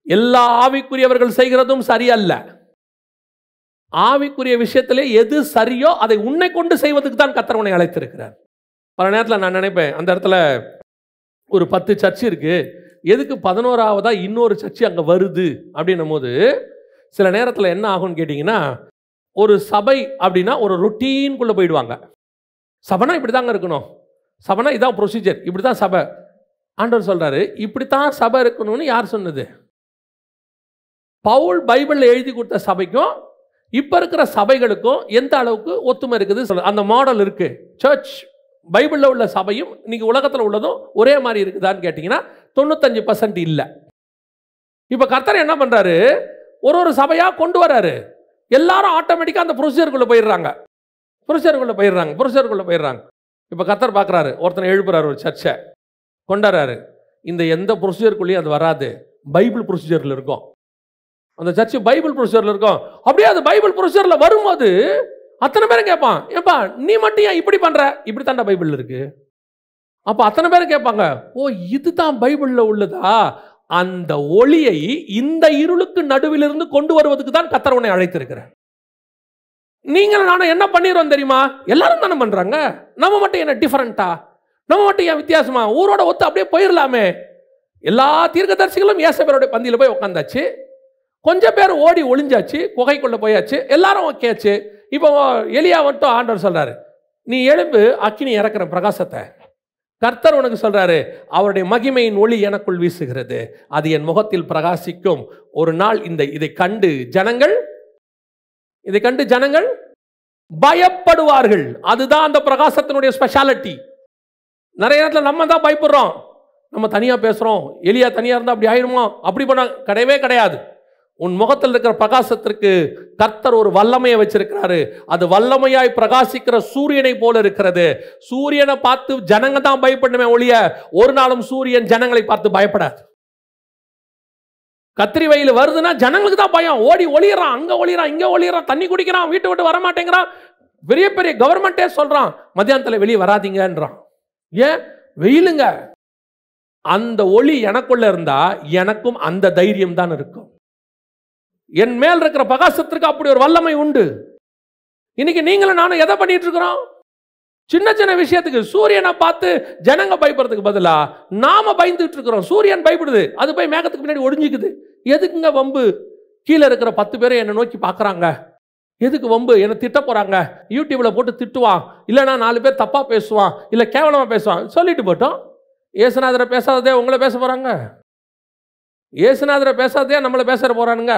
எல்லா ஆவிக்குரியவர்கள் செய்கிறதும் சரியல்ல. ஆவிக்குரிய விஷயத்திலே எது சரியோ அதை உன்னை கொண்டு செய்வதற்கு தான் கர்த்தர் உன்னை அழைத்திருக்கிறார். பல நேரத்தில் நான் நினைப்பேன், அந்த இடத்துல ஒரு 10 சர்ச்சு இருக்கு, எதுக்கு 11ஆவதா இன்னொரு சர்ச்சு அங்கே வருது அப்படின்னும் போது சில நேரத்தில் என்ன ஆகும்னு கேட்டிங்கன்னா, ஒரு சபை அப்படின்னா ஒரு ரொட்டீன்குள்ளே போயிடுவாங்க. சபைனா இப்படி தாங்க இருக்கணும், சபைனா இதான் ப்ரொசீஜர், இப்படி தான் சபை. ஆண்டவர் சொல்றாரு, இப்படித்தான் சபை இருக்கணும்னு யார் சொன்னது? பவுல் பைபிளில் எழுதி கொடுத்த சபைக்கும் இப்போ இருக்கிற சபைகளுக்கும் எந்த அளவுக்கு ஒத்துமை இருக்குது? அந்த மாடல் இருக்கு. சர்ச் பைபிளில் உள்ள சபையும் இன்னைக்கு உலகத்தில் உள்ளதும் ஒரே மாதிரி இருக்குதான்னு கேட்டிங்கன்னா 95% இல்லை. இப்போ கர்த்தர் என்ன பண்ணுறாரு, ஒரு சபையாக கொண்டு வராரு. எல்லாரும் ஆட்டோமேட்டிக்காக அந்த ப்ரொசீஜருக்குள்ளே போயிடுறாங்க. இப்போ கர்த்தர் பார்க்குறாரு, ஒருத்தனை எழுப்புறாரு, ஒரு சர்ச்சை கொண்டாடுறாரு. இந்த எந்த ப்ரொசீஜருக்குள்ளேயும் அது வராது, பைபிள் ப்ரொசீஜரில் இருக்கும். அந்த சர்ச்சு பைபிள் ப்ரொசீஜரில் இருக்கும். அப்படியே அது பைபிள் ப்ரொசீஜரில் வரும்போது அத்தனை பேரும் கேட்பான், ஏப்பா நீ மட்டும் ஏன் இப்படி பண்ணுற? இப்படி தாண்டா பைபிள் இருக்கு. அப்போ அத்தனை பேரும் கேட்பாங்க, ஓ இதுதான் பைபிளில் உள்ளதா? அந்த ஒளியை இந்த இருளுக்கு நடுவிலிருந்து கொண்டு வருவதற்கு தான் கர்த்தர் உன்னை அழைத்திருக்கிறார். நீங்கள் நானும் என்ன பண்ணிடுறோம் தெரியுமா? எல்லாரும் தானே பண்ணுறாங்க, நம்ம மட்டும் என்ன டிஃபரெண்டா, நம்ம மட்டும் ஏன் வித்தியாசமா, ஊரோட ஒத்து அப்படியே போயிடலாமே. எல்லா தீர்க்கதரிசிகளும் இயேசுவினுடைய பந்தியில் போய் உட்காந்தாச்சு, கொஞ்சம் பேர் ஓடி ஒளிஞ்சாச்சு, குகைக்குள்ள போயாச்சு, எல்லாரும் ஓகேச்சு. இப்போ எலியா மட்டும் ஆண்டவர் சொல்றாரு, நீ எழும்பு, அக்கினி இறக்குற பிரகாசத்தை. கர்த்தர் உனக்கு சொல்றாரு, அவருடைய மகிமையின் ஒளி எனக்குள் வீசுகிறது, அது என் முகத்தில் பிரகாசிக்கும். ஒரு நாள் இதை கண்டு ஜனங்கள் பயப்படுவார்கள். அதுதான் அந்த பிரகாசத்தினுடைய ஸ்பெஷாலிட்டி. நிறைய நேரத்தில் நம்ம தான் பயப்படுறோம், நம்ம தனியா பேசுறோம், எலியா தனியா இருந்தா அப்படி ஆயிடுமோ, அப்படி பண்ண கிடையவே கிடையாது. உன் முகத்தில் இருக்கிற பிரகாசத்திற்கு கர்த்தர் ஒரு வல்லமையை வச்சிருக்கிறாரு. அது வல்லமையாய் பிரகாசிக்கிற சூரியனை போல இருக்கிறது. சூரியனை பார்த்து ஜனங்க தான் பயப்படணுமே ஒழிய ஒரு நாளும் சூரியன் ஜனங்களை பார்த்து பயப்படாது. கத்திரி வெயில் வருதுன்னா ஜனங்களுக்கு தான் பயம், ஓடி ஒளியறான், அங்க ஒளியறான், இங்க ஒளியறான், தண்ணி குடிக்கிறான், வீட்டை விட்டு வர மாட்டேங்கிறான். பெரிய பெரிய கவர்மெண்டே சொல்றான், மத்தியானத்தில் வெளியே வராதீங்கன்றான். ஏன்? வெயிலுங்க. அந்த ஒளி எனக்குள்ள இருந்தா எனக்கும் அந்த தைரியம் தான் இருக்கும். என் மேல் இருக்கிற பிரகாசத்திற்கு அப்படி ஒரு வல்லமை உண்டு. இன்னைக்கு நீங்களும் நானும் எதை பண்ணிட்டு இருக்கிறோம்? சின்ன சின்ன விஷயத்துக்கு சூரியனை பார்த்து ஜனங்க பயப்படுறதுக்கு பதிலா நாம பயந்துட்டு இருக்கிறோம். சூரியன் பயப்படுது, அது போய் மேகத்துக்கு பின்னாடி ஒடிஞ்சிக்குது. எதுக்குங்க வம்பு? கீழே இருக்கிற 10 பேரை என்னை நோக்கி பார்க்குறாங்க, எதுக்கு வம்பு? என்னை திட்ட போகிறாங்க, யூடியூப்பில் போட்டு திட்டுவான், இல்லைனா 4 பேர் தப்பாக பேசுவான், இல்லை கேவலமாக பேசுவான், சொல்லிட்டு போட்டோம். இயேசுநாதரை பேசாததே உங்களை பேச போகிறாங்க, இயேசுநாதரை பேசாததே நம்மளை பேச போகிறானுங்க,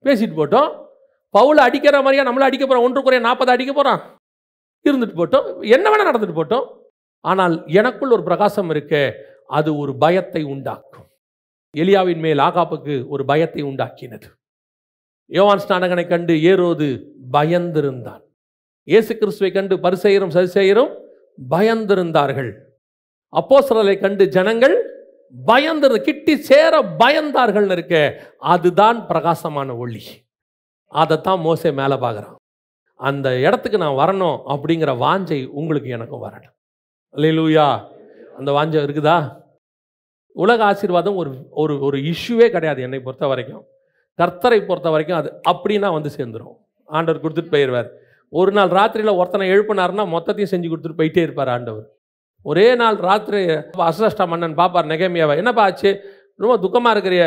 பேசிட்டு போட்டோம். பவுலை அடிக்கிற மாதிரியா நம்மளை அடிக்க போகிறோம், 1 Corinthians 40 அடிக்க போகிறான், இருந்துட்டு போட்டோம், என்ன வேணால் நடந்துட்டு போட்டோம். ஆனால் எனக்குள் ஒரு பிரகாசம் இருக்கு, அது ஒரு பயத்தை உண்டாக்கும். எலியாவின் மேல் ஆகாப்புக்கு ஒரு பயத்தை உண்டாக்கினது. யோவான் ஸ்நானகனை கண்டு ஏரோது பயந்திருந்தான். இயேசு கிறிஸ்துவை கண்டு பரிசேயரும் சதுசேயரும் பயந்திருந்தார்கள். அப்போஸ்தலரை கண்டு ஜனங்கள் பயந்து கிட்டி சேர பயந்தார்கள் இருக்க. அதுதான் பிரகாசமான ஒளி. அதைத்தான் மோசே மேலே பார்க்குறான். அந்த இடத்துக்கு நான் வரணும் அப்படிங்கிற வாஞ்சை உங்களுக்கு எனக்கும் வரணும். அல்லேலூயா. அந்த வாஞ்சை இருக்குதா? உலக ஆசீர்வாதம் ஒரு ஒரு இஷ்யூவே கிடையாது என்னை பொறுத்த வரைக்கும். கர்த்தரை பொறுத்த வரைக்கும் அது அப்படின்னா வந்து சேர்ந்துடும். ஆண்டவர் கொடுத்துட்டு போயிடுவார். ஒரு நாள் ராத்திரியில் ஒருத்தனை எழுப்பினார்னா மொத்தத்தையும் செஞ்சு கொடுத்துட்டு போயிட்டே இருப்பார் ஆண்டவர். ஒரே நாள் ராத்திரி அசஷ்டா மன்னன் பார்ப்பார் நெகேமியாவை, என்னப்பா ஆச்சு, ரொம்ப துக்கமாக இருக்கிறிய,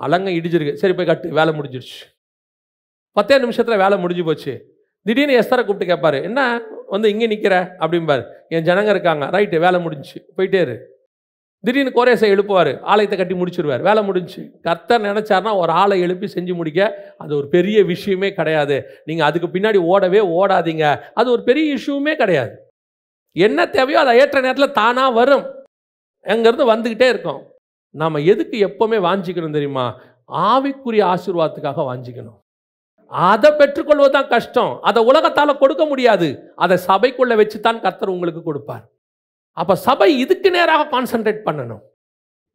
அலங்க இடிச்சிருக்கு, சரி போய் கட்டு, வேலை முடிஞ்சிருச்சு. 10 நிமிஷத்தில் வேலை முடிஞ்சு போச்சு. திடீர்னு எஸ்தரை கூப்பிட்டு கேட்பாரு, என்ன வந்து இங்கே நிற்கிற அப்படிம்பார். என் ஜனங்க இருக்காங்க, ரைட்டு, வேலை முடிஞ்சு, போயிட்டே இரு. திடீர்னு கோரேசை எழுப்புவார், ஆலயத்தை கட்டி முடிச்சிருவார், வேலை முடிஞ்சு. கர்த்தர் நினைச்சார்னா ஒரு ஆளை எழுப்பி செஞ்சு முடிக்க அது ஒரு பெரிய விஷயமே கிடையாது. நீங்கள் அதுக்கு பின்னாடி ஓடவே ஓடாதீங்க, அது ஒரு பெரிய இஷ்யூமே கிடையாது. என்ன தேவையோ அதை ஏற்ற நேரத்தில் தானாக வரும், எங்கேருந்து வந்துக்கிட்டே இருக்கும். நாம் எதுக்கு எப்போவுமே வாஞ்சிக்கணும் தெரியுமா? ஆவிக்குரிய ஆசீர்வாதத்துக்காக வாஞ்சிக்கணும். அதை பெற்றுக்கொள்வது தான் கஷ்டம். அதை உலகத்தால் கொடுக்க முடியாது, அதை சபைக்குள்ளே வச்சு தான் கர்த்தர் உங்களுக்கு கொடுப்பார். அப்போ சபை இதுக்கு நேராக கான்சன்ட்ரேட் பண்ணணும்.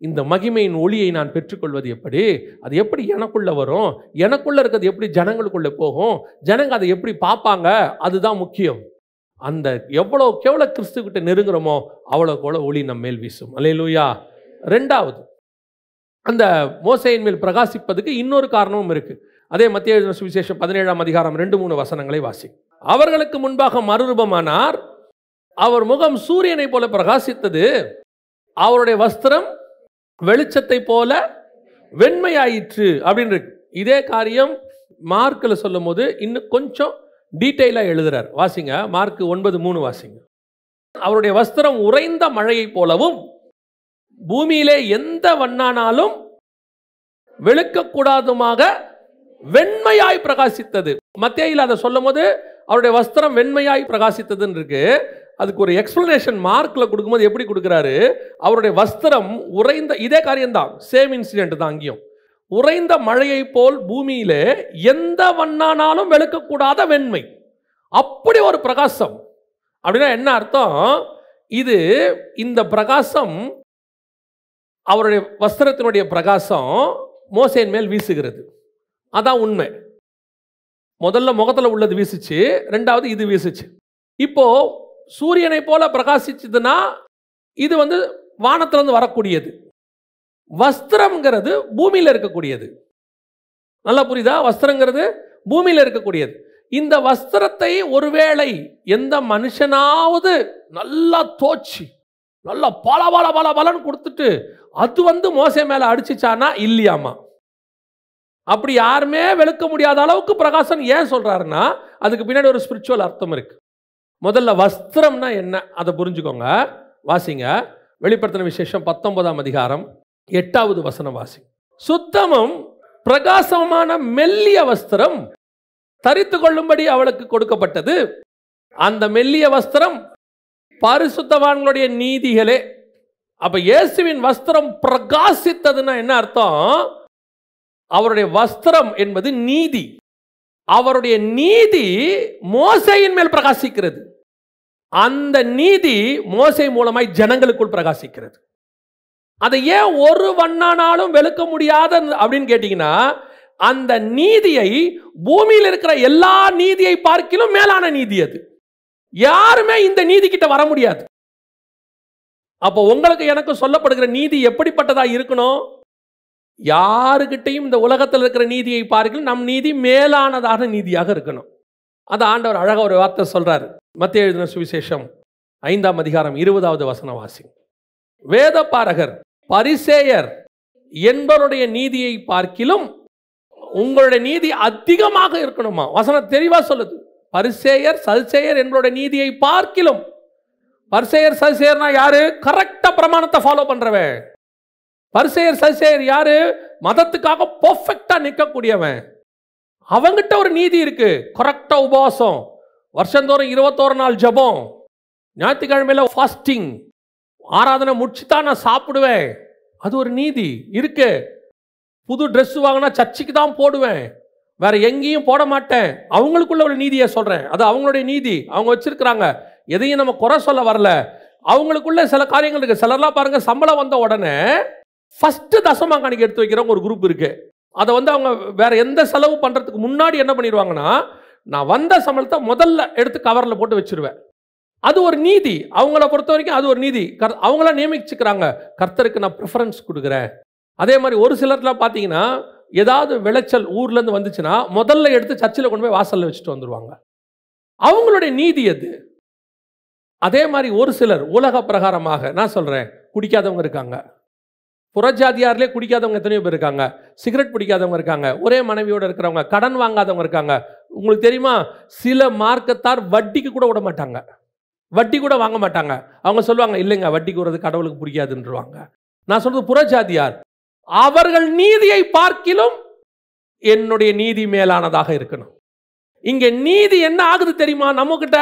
இந்த மகிமையின் ஒளியை நான் பெற்றுக்கொள்வது எப்படி, அது எப்படி எனக்குள்ளே வரும், எனக்குள்ளே இருக்கிறது எப்படி ஜனங்களுக்குள்ளே போகும், ஜனங்க அதை எப்படி பார்ப்பாங்க, அதுதான் முக்கியம். அந்த எவ்வளோக்கு எவ்வளோ கிறிஸ்துக்கிட்ட நெருங்குறோமோ அவ்வளோக்கு எவ்வளோ ஒளி நம்ம மேல் வீசும். அல்லேலூயா. 2வது, அந்த மோசேயின் மேல் பிரகாசிப்பதுக்கு இன்னொரு காரணமும் இருக்குது. அதே மத்திய எழுதின சுவிசேஷம் 17ஆம் அதிகாரம் 2-3 வசனங்களை வாசி. அவர்களுக்கு முன்பாக மறுரூபமானார், அவர் முகம் சூரியனை போல பிரகாசித்தது, அவருடைய வஸ்திரம் வெளிச்சத்தை போல வெண்மையாயிற்று அப்படின்னு இருக்கு. இதே காரியம் மார்க்கில் சொல்லும் போது இன்னும் கொஞ்சம் டீட்டெயிலாக எழுதுறார். வாசிங்க, மார்க் 9:3 வாசிங்க. அவருடைய வஸ்திரம் உறைந்த மழையை போலவும் பூமியிலே எந்த வண்ணானாலும் வெளுக்கக்கூடாதுமாக வெண்மையாய் பிரகாசித்தது. மத்தேயில அதை சொல்லும் போது அவருடைய வஸ்திரம் வெண்மையாய் பிரகாசித்ததுன்னு இருக்கு. அதுக்கு ஒரு எக்ஸ்பிளனேஷன் மார்க்கில் கொடுக்கும்போது எப்படி கொடுக்குறாரு? அவருடைய வஸ்திரம் உறைந்த, இதே காரியம்தான், சேம் இன்சிடென்ட் தான் அங்கேயும். உறைந்த மழையை போல் பூமியிலே எந்த வண்ணானாலும் வெளுக்கக்கூடாத வெண்மை, அப்படி ஒரு பிரகாசம். அப்படின்னா என்ன அர்த்தம்? இது இந்த பிரகாசம், அவருடைய வஸ்திரத்தினுடைய பிரகாசம் மோசேயின் மேல் வீசுகிறது. அதான் உண்மை. முதல்ல முகத்தில் உள்ளது வீசுச்சு, 2வது இது வீசுச்சு. இப்போ சூரியனை போல பிரகாசிச்சதுன்னா இது வந்து வானத்திலிருந்து வரக்கூடியது. வஸ்திரம்ங்கிறது பூமியில் இருக்கக்கூடியது. நல்லா புரியுதா? வஸ்திரங்கிறது பூமியில் இருக்கக்கூடியது. இந்த வஸ்திரத்தை ஒருவேளை எந்த மனுஷனாவது நல்லா தோச்சி நல்லா பல பல பல பலன்னு கொடுத்துட்டு அது வந்து மோசே மேலே அடிச்சிச்சானா இல்லையாமா. அப்படி யாருமே வெளுக்க முடியாத அளவுக்கு பிரகாசம் ஏன் சொல்றாருன்னா அதுக்கு பின்னாடி ஒரு ஸ்பிரிச்சுவல் அர்த்தம் இருக்கு. முதல்ல வஸ்திரம்னா என்ன அதை புரிஞ்சுக்கோங்க. வாசிங்க, வெளிப்படுத்தின விசேஷம் 19ஆம் அதிகாரம் 8வது வசனம் வாசி. சுத்தமும் பிரகாசமான மெல்லிய வஸ்திரம் தரித்து கொள்ளும்படி அவளுக்கு கொடுக்கப்பட்டது. அந்த மெல்லிய வஸ்திரம் பரிசுத்தவான்களுடைய நீதிகளே. அப்ப இயேசுவின் வஸ்திரம் பிரகாசித்ததுன்னா என்ன அர்த்தம்? அவருடைய வஸ்திரம் என்பது நீதி. அவருடைய நீதி மோசேயின் மேல் பிரகாசிக்கிறது. அந்த நீதி மோசே மூலமாய் ஜனங்களுக்குள் பிரகாசிக்கிறது. அதை ஏன் ஒரு வண்ணானாலும் வெளுக்க முடியாத அப்படின்னு கேட்டீங்கன்னா, அந்த நீதியை பூமியில் இருக்கிற எல்லா நீதியை பார்க்கிலும் மேலான நீதி அது. யாருமே இந்த நீதி கிட்ட வர முடியாது. அப்போ உங்களுக்கு எனக்கு சொல்லப்படுகிற நீதி எப்படிப்பட்டதா இருக்கணும்? யாருக்கிட்டையும் இந்த உலகத்தில் இருக்கிற நீதியை பார்க்கணும், நம் நீதி மேலானதாக நீதியாக இருக்கணும். அது ஆண்டவர் அழகாக ஒரு வார்த்தை சொல்றாரு. மத்தேயு எழுதின சுவிசேஷம் 5ஆம் அதிகாரம் 20வது வசனம் வாசி. வேத பாரகர் பரிசேயர் என்பவருடைய நீதியை பார்க்கிலும் உங்களுடைய நீதி அதிகமாக இருக்கணுமா. வசனம் தெளிவா சொல்லுது. பரிசேயர் சதுசேயர் எங்களுடைய நீதியை பார்க்கிலும். பரிசேயர் சதுசேயர்னா யாரு? கரெக்டா பிரமாணத்தை ஃபாலோ பண்றவன். பரிசேயர் சதுசேயர் யாரு? மதத்துக்காக பெர்ஃபெக்ட்டா நிற்கக்கூடியவன். அவங்கிட்ட ஒரு நீதி இருக்கு. கரெக்டா உபவாசம், வருஷந்தோறும் 21 நாள் ஜெபம், ஞாயிற்றுக்கிழமையில ஃபாஸ்டிங், ஆராதனை முடிச்சுதான் நான் சாப்பிடுவேன். அது ஒரு நீதி இருக்கு. புது ட்ரெஸ் வாங்கினா சர்ச்சுக்கு தான் போடுவேன், வேற எங்கேயும் போட மாட்டேன். அவங்களுக்குள்ள ஒரு நீதியை சொல்றேன். அது அவங்களுடைய நீதி, அவங்க வச்சிருக்கிறாங்க. எதையும் நம்ம குறை சொல்ல வரல. அவங்களுக்குள்ள சில காரியங்கள் இருக்கு. சிலர்லாம் பாருங்க, சம்பளம் வந்த உடனே ஃபர்ஸ்ட் தசமா காணிக்கை எடுத்து வைக்கிறவங்க ஒரு குரூப் இருக்கு. அதை அவங்க வேற எந்த செலவு பண்றதுக்கு முன்னாடி என்ன பண்ணிடுவாங்கன்னா, நான் வந்த சம்பளத்தை முதல்ல எடுத்து கவர்ல போட்டு வச்சிருவேன். அது ஒரு நீதி. அவங்கள பொறுத்த வரைக்கும் அது ஒரு நீதி. அவங்கள நியமிச்சுக்கிறாங்க, கர்த்தருக்கு நான் ப்ரிஃபரன்ஸ் கொடுக்குறேன். அதே மாதிரி ஒரு சிலர்லாம் பார்த்தீங்கன்னா, ஏதாவது விளைச்சல் ஊர்ல இருந்து வந்துச்சுன்னா முதல்ல எடுத்து சர்ச்சில் கொண்டு போய் வாசல்ல வச்சுட்டு வந்துருவாங்க. அவங்களுடைய நீதி அது. அதே மாதிரி ஒரு சிலர் உலக பிரகாரமாக, நான் சொல்றேன், குடிக்காதவங்க இருக்காங்க. புறஜாதியாரிலே குடிக்காதவங்க எத்தனையோ பேர் இருக்காங்க. சிகரெட் பிடிக்காதவங்க இருக்காங்க. ஒரே மனைவியோட இருக்கிறவங்க, கடன் வாங்காதவங்க இருக்காங்க. உங்களுக்கு தெரியுமா, சில மார்க்கத்தார் வட்டிக்கு கூட விட மாட்டாங்க, வட்டி கூட வாங்க மாட்டாங்க. அவங்க சொல்லுவாங்க, இல்லைங்க வட்டிக்கு விடுறது கடவுளுக்கு பிடிக்காதுன்றவாங்க. நான் சொல்றது புறஜாதியார். அவர்கள் நீதியை பார்க்கிலும் என்னுடைய நீதி மேலானதாக இருக்கணும். இங்க நீதி என்ன ஆகுது தெரியுமா? நம்ம கிட்ட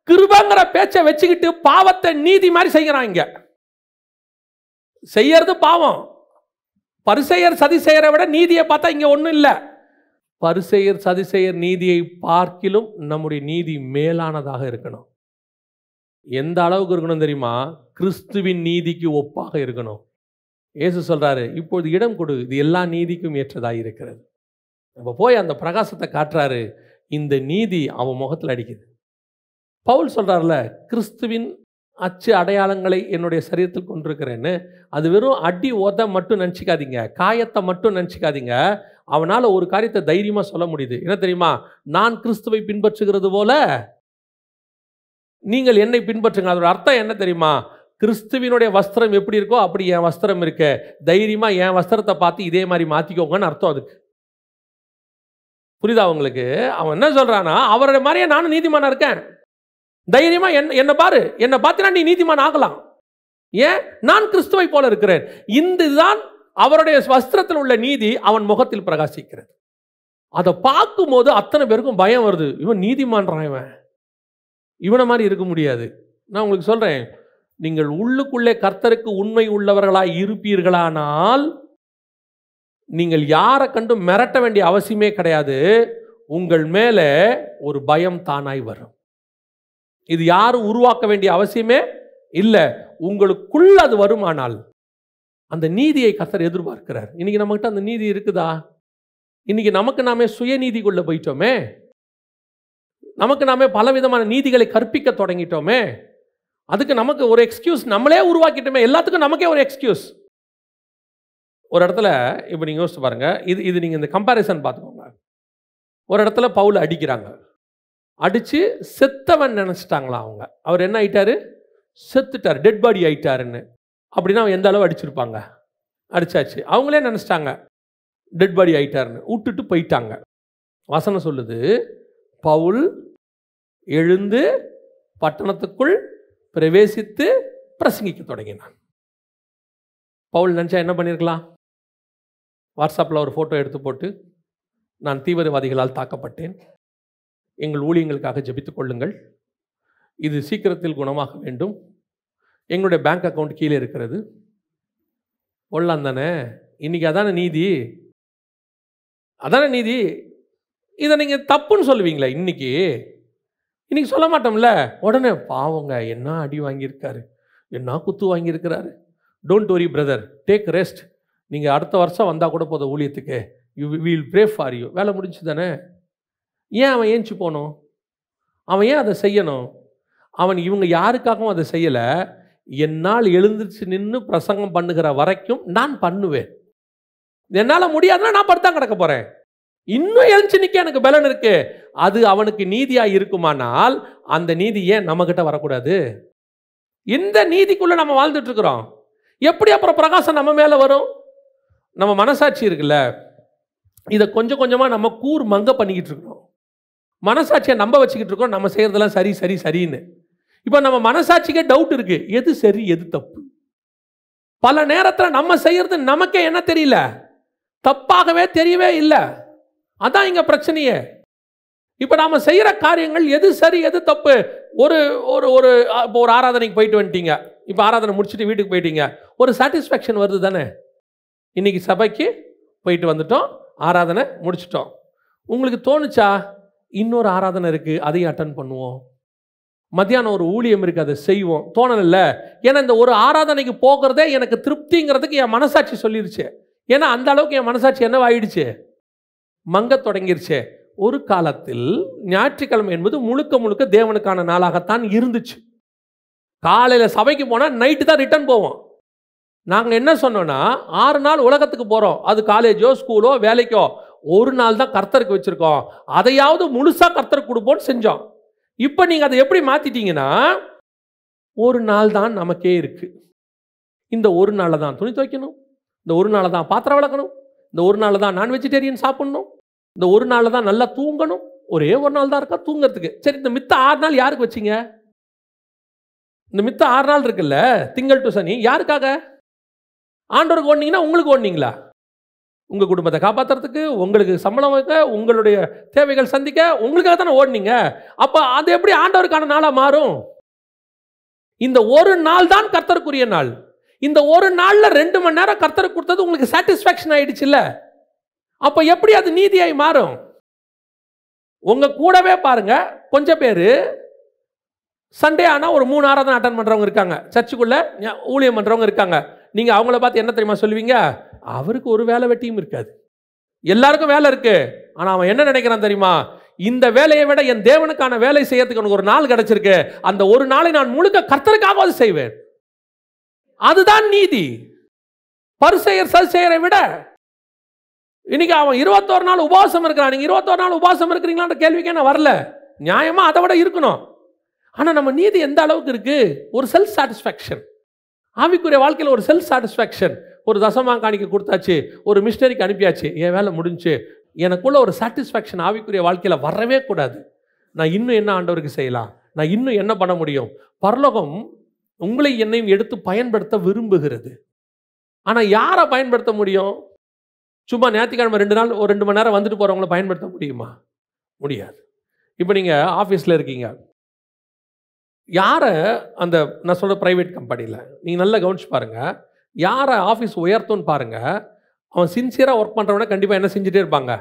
கிருபைங்கிற பேச்சை வச்சுக்கிட்டு பாவத்தை நீதி மாதிரி செய்யறாங்க. செய்யறது பாவம். பரிசேயர் சதிசேயரை விட நீதியை பார்த்தா இங்க ஒண்ணும் இல்லை. பரிசேயர் சதிசேயர் நீதியை பார்க்கிலும் நம்முடைய நீதி மேலானதாக இருக்கணும். எந்த அளவுக்கு இருக்கணும் தெரியுமா? கிறிஸ்துவின் நீதிக்கு ஒப்பாக இருக்கணும். இயேசு சொல்றாரு, இப்பொழுது இடம் கொடு, இது எல்லா நீதிக்கும் ஏற்றதாக இருக்கிறது. நம்ம போய் அந்த பிரகாசத்தை காட்டுறாரு. இந்த நீதி அவன் முகத்தில் அடிக்குது. பவுல் சொல்றாருல, கிறிஸ்துவின் அச்சு அடையாளங்களை என்னுடைய சரீரத்தில் கொண்டிருக்கிறேன்னு. அது வெறும் அடி ஓத மட்டும் நினச்சிக்காதீங்க, காயத்தை மட்டும் நினச்சிக்காதீங்க. அவனால் ஒரு காரியத்தை தைரியமாக சொல்ல முடியுது. என்ன தெரியுமா? நான் கிறிஸ்துவை பின்பற்றுகிறது போல நீங்கள் என்னை பின்பற்றுங்க. அதோட அர்த்தம் என்ன தெரியுமா? கிறிஸ்துவினுடைய வஸ்திரம் எப்படி இருக்கோ அப்படி என் வஸ்திரம் இருக்கு. தைரியமா என் வஸ்திரத்தை பார்த்து இதே மாதிரி மாத்திக்கோங்கன்னு அர்த்தம் அதுக்கு. புரியுதா உங்களுக்கு? அவன் என்ன சொல்றானா, அவருடைய மாதிரியே நானும் நீதிமானா இருக்கேன். தைரியமா என்ன பாரு, என்னை பார்த்தினா நீ நீதிமான் ஆகலாம். ஏன்? நான் கிறிஸ்துவை போல இருக்கிறேன். இதுதான் அவருடைய வஸ்திரத்தில் உள்ள நீதி அவன் முகத்தில் பிரகாசிக்கிறது. அதை பார்க்கும்போது அத்தனை பேருக்கும் பயம் வருது. இவன் நீதிமான்றான், இவனை மாதிரி இருக்க முடியாது. நான் உங்களுக்கு சொல்றேன், நீங்கள் உள்ளுக்குள்ளே கர்த்தருக்கு உண்மை உள்ளவர்களாய் இருப்பீர்களானால் நீங்கள் யாரை கண்டு மிரட்ட வேண்டிய அவசியமே கிடையாது. உங்கள் மேலே ஒரு பயம் தானாய் வரும். இது யாரும் உருவாக்க வேண்டிய அவசியமே இல்லை. உங்களுக்குள்ள அது வருமானால் அந்த நீதியை கர்த்தர் எதிர்பார்க்கிறார். இன்னைக்கு நம்மகிட்ட அந்த நீதி இருக்குதா? இன்னைக்கு நமக்கு நாமே சுயநீதிக்குள்ள போயிட்டோமே. நமக்கு நாமே பலவிதமான நீதிகளை கற்பிக்க தொடங்கிட்டோமே. அதுக்கு நமக்கு ஒரு எக்ஸ்கியூஸ் நம்மளே உருவாக்கிட்டோமே. எல்லாத்துக்கும் நமக்கே ஒரு எக்ஸ்கியூஸ். ஒரு இடத்துல இப்போ நீங்கள் யோசிச்சு பாருங்க, இது நீங்கள் இந்த கம்பேரிசன் பார்த்துக்கோங்க. ஒரு இடத்துல பவுல் அடிக்கிறாங்க, அடித்து செத்தவன் நினச்சிட்டாங்களா அவங்க. அவர் என்ன ஆயிட்டாரு? செத்துட்டார், டெட் பாடி ஆயிட்டாருன்னு. அப்படின்னா அவன் எந்த அளவு அடிச்சிருப்பாங்க? அடிச்சாச்சு. அவங்களே நினச்சிட்டாங்க டெட் பாடி ஆயிட்டாருன்னு, விட்டுட்டு போயிட்டாங்க. வசனம் சொல்லுது, பவுல் எழுந்து பட்டணத்துக்குள் பிரவேசித்து பிரசங்கிக்க தொடங்கினான். பவுல் நினச்சா என்ன பண்ணியிருக்கலாம்? வாட்ஸ்அப்பில் ஒரு ஃபோட்டோ எடுத்து போட்டு, நான் தீவிரவாதிகளால் தாக்கப்பட்டேன், எங்கள் ஊழியங்களுக்காக ஜெபித்துக் கொள்ளுங்கள், இது சீக்கிரத்தில் குணமாக வேண்டும், எங்களுடைய பேங்க் அக்கௌண்ட் கீழே இருக்கிறது, கொள்ளலாம் தானே. இன்னைக்கு அதான நீதி, அதான நீதி. இதை நீங்கள் தப்புன்னு சொல்லுவீங்களா? இன்னைக்கு சொல்ல மாட்டோம்ல. உடனே பாவங்க, என்ன அடி வாங்கியிருக்காரு, என்ன குத்து வாங்கியிருக்கிறாரு. Don't worry brother, take rest. நீங்கள் அடுத்த வருஷம் வந்தால் கூட போதும் ஊழியத்துக்கு, வில் ப்ரே ஃபார் யூ. வேலை முடிஞ்சு தானே. ஏன் அவன் ஏஞ்சி போகணும்? அவன் ஏன் அதை செய்யணும்? இவங்க யாருக்காகவும் அதை செய்யலை. என்னால் எழுந்திருச்சு நின்று பிரசங்கம் பண்ணுகிற வரைக்கும் நான் பண்ணுவேன். என்னால் முடியாதுன்னா நான் படுத்தான் கிடக்க போகிறேன். இன்னும் எழுந்து நிற்க எனக்கு பலன் இருக்கு. அது அவனுக்கு நீதியாக இருக்குமானால் அந்த நீதி ஏன் நம்மகிட்ட வரக்கூடாது? இந்த நீதிக்குள்ள நம்ம வாழ்ந்துட்டு இருக்கிறோம். எப்படி அப்புறம் பிரகாசம் நம்ம மேலே வரும்? நம்ம மனசாட்சி இருக்குல்ல, இதை கொஞ்சம் கொஞ்சமாக நம்ம மங்க பண்ணிக்கிட்டு இருக்கோம். மனசாட்சியை நம்ப வச்சுக்கிட்டு இருக்கோம் நம்ம செய்கிறதெல்லாம் சரி சரி சரின்னு. இப்போ நம்ம மனசாட்சிக்கே டவுட் இருக்கு, எது சரி எது தப்பு. பல நேரத்தில் நம்ம செய்யறது நமக்கே என்ன தெரியல, தப்பாகவே தெரியவே இல்லை. அதான் இங்க பிரச்சனையே. இப்போ நாம செய்யற காரியங்கள் எது சரி எது தப்பு. ஒரு ஒரு ஒரு இப்போ ஒரு ஆராதனைக்கு போயிட்டு வந்துட்டீங்க, இப்போ ஆராதனை முடிச்சுட்டு வீட்டுக்கு போயிட்டீங்க, ஒரு சாட்டிஸ்ஃபேக்ஷன் வருது தானே. இன்னைக்கு சபைக்கு போயிட்டு வந்துட்டோம், ஆராதனை முடிச்சிட்டோம். உங்களுக்கு தோணுச்சா இன்னொரு ஆராதனை இருக்கு அதையும் அட்டன் பண்ணுவோம், மத்தியானம் ஒரு ஊழியம் இருக்கு அதை செய்வோம், தோணல? ஏன்னா இந்த ஒரு ஆராதனைக்கு போகிறதே எனக்கு திருப்திங்கிறதுக்கு என் மனசாட்சி சொல்லிருச்சு. ஏன்னா அந்த அளவுக்கு என் மனசாட்சி என்னவாயிடுச்சு, மங்க தொடங்கிருச்சு. ஒரு காலத்தில் ஞாயிற்றுக்கிழமை என்பது முழுக்க முழுக்க தேவனுக்கான நாளாகத்தான் இருந்துச்சு. காலையில் சபைக்கு போனால் நைட்டு தான் ரிட்டர்ன் போவோம். நாங்கள் என்ன சொன்னோன்னா 6 நாள் உலகத்துக்கு போகிறோம், அது காலேஜோ ஸ்கூலோ வேலைக்கோ, ஒரு நாள் தான் கர்த்தருக்கு வச்சுருக்கோம், அதையாவது முழுசாக கர்த்தருக்கு கொடுப்போம்னு செஞ்சோம். இப்போ நீங்கள் அதை எப்படி மாற்றிட்டீங்கன்னா, ஒரு நாள் தான் நமக்கே இருக்குது. இந்த ஒரு நாளில் தான் துணி துவைக்கணும், இந்த ஒரு நாளில் தான் பாத்திரம் விளக்கணும், இந்த ஒரு நாளில் தான் நான் வெஜிடேரியன் சாப்பிட்ணும், இந்த ஒரு நாளில் தான் நல்லா தூங்கணும். ஒரே ஒரு நாள் தான் இருக்கா தூங்கிறதுக்கு. சரி, இந்த மித்த 6 நாள் யாருக்கு வச்சிங்க? இந்த மித்த 6 நாள் இருக்குல்ல, திங்கள் டு சனி, யாருக்காக? ஆண்டவருக்கு ஓடுனீங்கன்னா உங்களுக்கு ஓடுனீங்களா? உங்கள் குடும்பத்தை காப்பாற்றுறதுக்கு, உங்களுக்கு சம்பளம் வைக்க, உங்களுடைய தேவைகள் சந்திக்க, உங்களுக்காக தானே ஓடுனீங்க. அப்போ அது எப்படி ஆண்டவருக்கான நாளாக மாறும்? இந்த ஒரு நாள் தான் கர்த்தருக்குரிய நாள். இந்த ஒரு நாளில் 2 மணி நேரம் கர்த்தருக்கு கொடுத்தது உங்களுக்கு சாட்டிஸ்ஃபேக்ஷன் ஆயிடுச்சு இல்லை? அப்போ எப்படி அது நீதியாய் மாறும்? உங்க கூடவே பாருங்க, கொஞ்சம் பேர் சண்டே ஆனால் ஒரு 3 ஆராதனை அட்டன் பண்ணுறவங்க இருக்காங்க, சர்ச்சுக்குள்ள ஊழியம் பண்ணுறவங்க இருக்காங்க. நீங்கள் அவங்கள பார்த்து என்ன தெரியுமா சொல்லுவீங்க? அவருக்கு ஒரு வேலை வெட்டியும் இருக்காது, எல்லாருக்கும் வேலை இருக்கு. ஆனால் அவன் என்ன நினைக்கிறான் தெரியுமா? இந்த வேலையை விட என் தேவனுக்கான வேலை செய்யறதுக்கு எனக்கு ஒரு நாள் கிடைச்சிருக்கு, அந்த ஒரு நாளை நான் முழுக்க கர்த்தருக்காக செய்வேன். அதுதான் நீதி. பரிசேயர் சதுசேயரை விட இன்னைக்கு அவன் 21 நாள் உபவாசம் இருக்கிறான். நீங்க 21 நாள் உபவாசம் இருக்கிறீங்களான்ற கேள்விக்கே நான் வரல. நியாயமா அதை விட இருக்கணும். ஆனா நம்ம நீதி எந்த அளவுக்கு இருக்கு? ஒரு செல்ஃப் சாட்டிஸ்ஃபேக்ஷன். ஆவிக்குரிய வாழ்க்கையில் ஒரு செல்ஃப் சாட்டிஸ்ஃபேக்ஷன். ஒரு தசமா காணிக்க கொடுத்தாச்சு, ஒரு மிஷனரிக்கு அனுப்பியாச்சு, என் வேலை முடிஞ்சு. எனக்குள்ள ஒரு சாட்டிஸ்ஃபேக்ஷன் ஆவிக்குரிய வாழ்க்கையில் வரவே கூடாது. நான் இன்னும் என்ன ஆண்டவருக்கு செய்யலாம், நான் இன்னும் என்ன பண்ண முடியும்? பரலோகம் உங்களை என்னையும் எடுத்து பயன்படுத்த விரும்புகிறது. ஆனால் யாரை பயன்படுத்த முடியும்? சும்மா ஞாயிற்றுக்கிழமை 2 நாள் ஒரு 2 மணி நேரம் வந்துட்டு போகிறவங்கள பயன்படுத்த முடியுமா? முடியாது. இப்போ நீங்கள் ஆஃபீஸில் இருக்கீங்க, யாரை அந்த நான் சொல்கிற ப்ரைவேட் கம்பெனியில் நீங்கள் நல்லா கவனிச்சு பாருங்கள், யாரை ஆஃபீஸ் உயர்த்தும்னு பாருங்கள். அவன் சின்சியராக ஒர்க் பண்ணுறவன கண்டிப்பாக என்ன செஞ்சுட்டே இருப்பாங்க,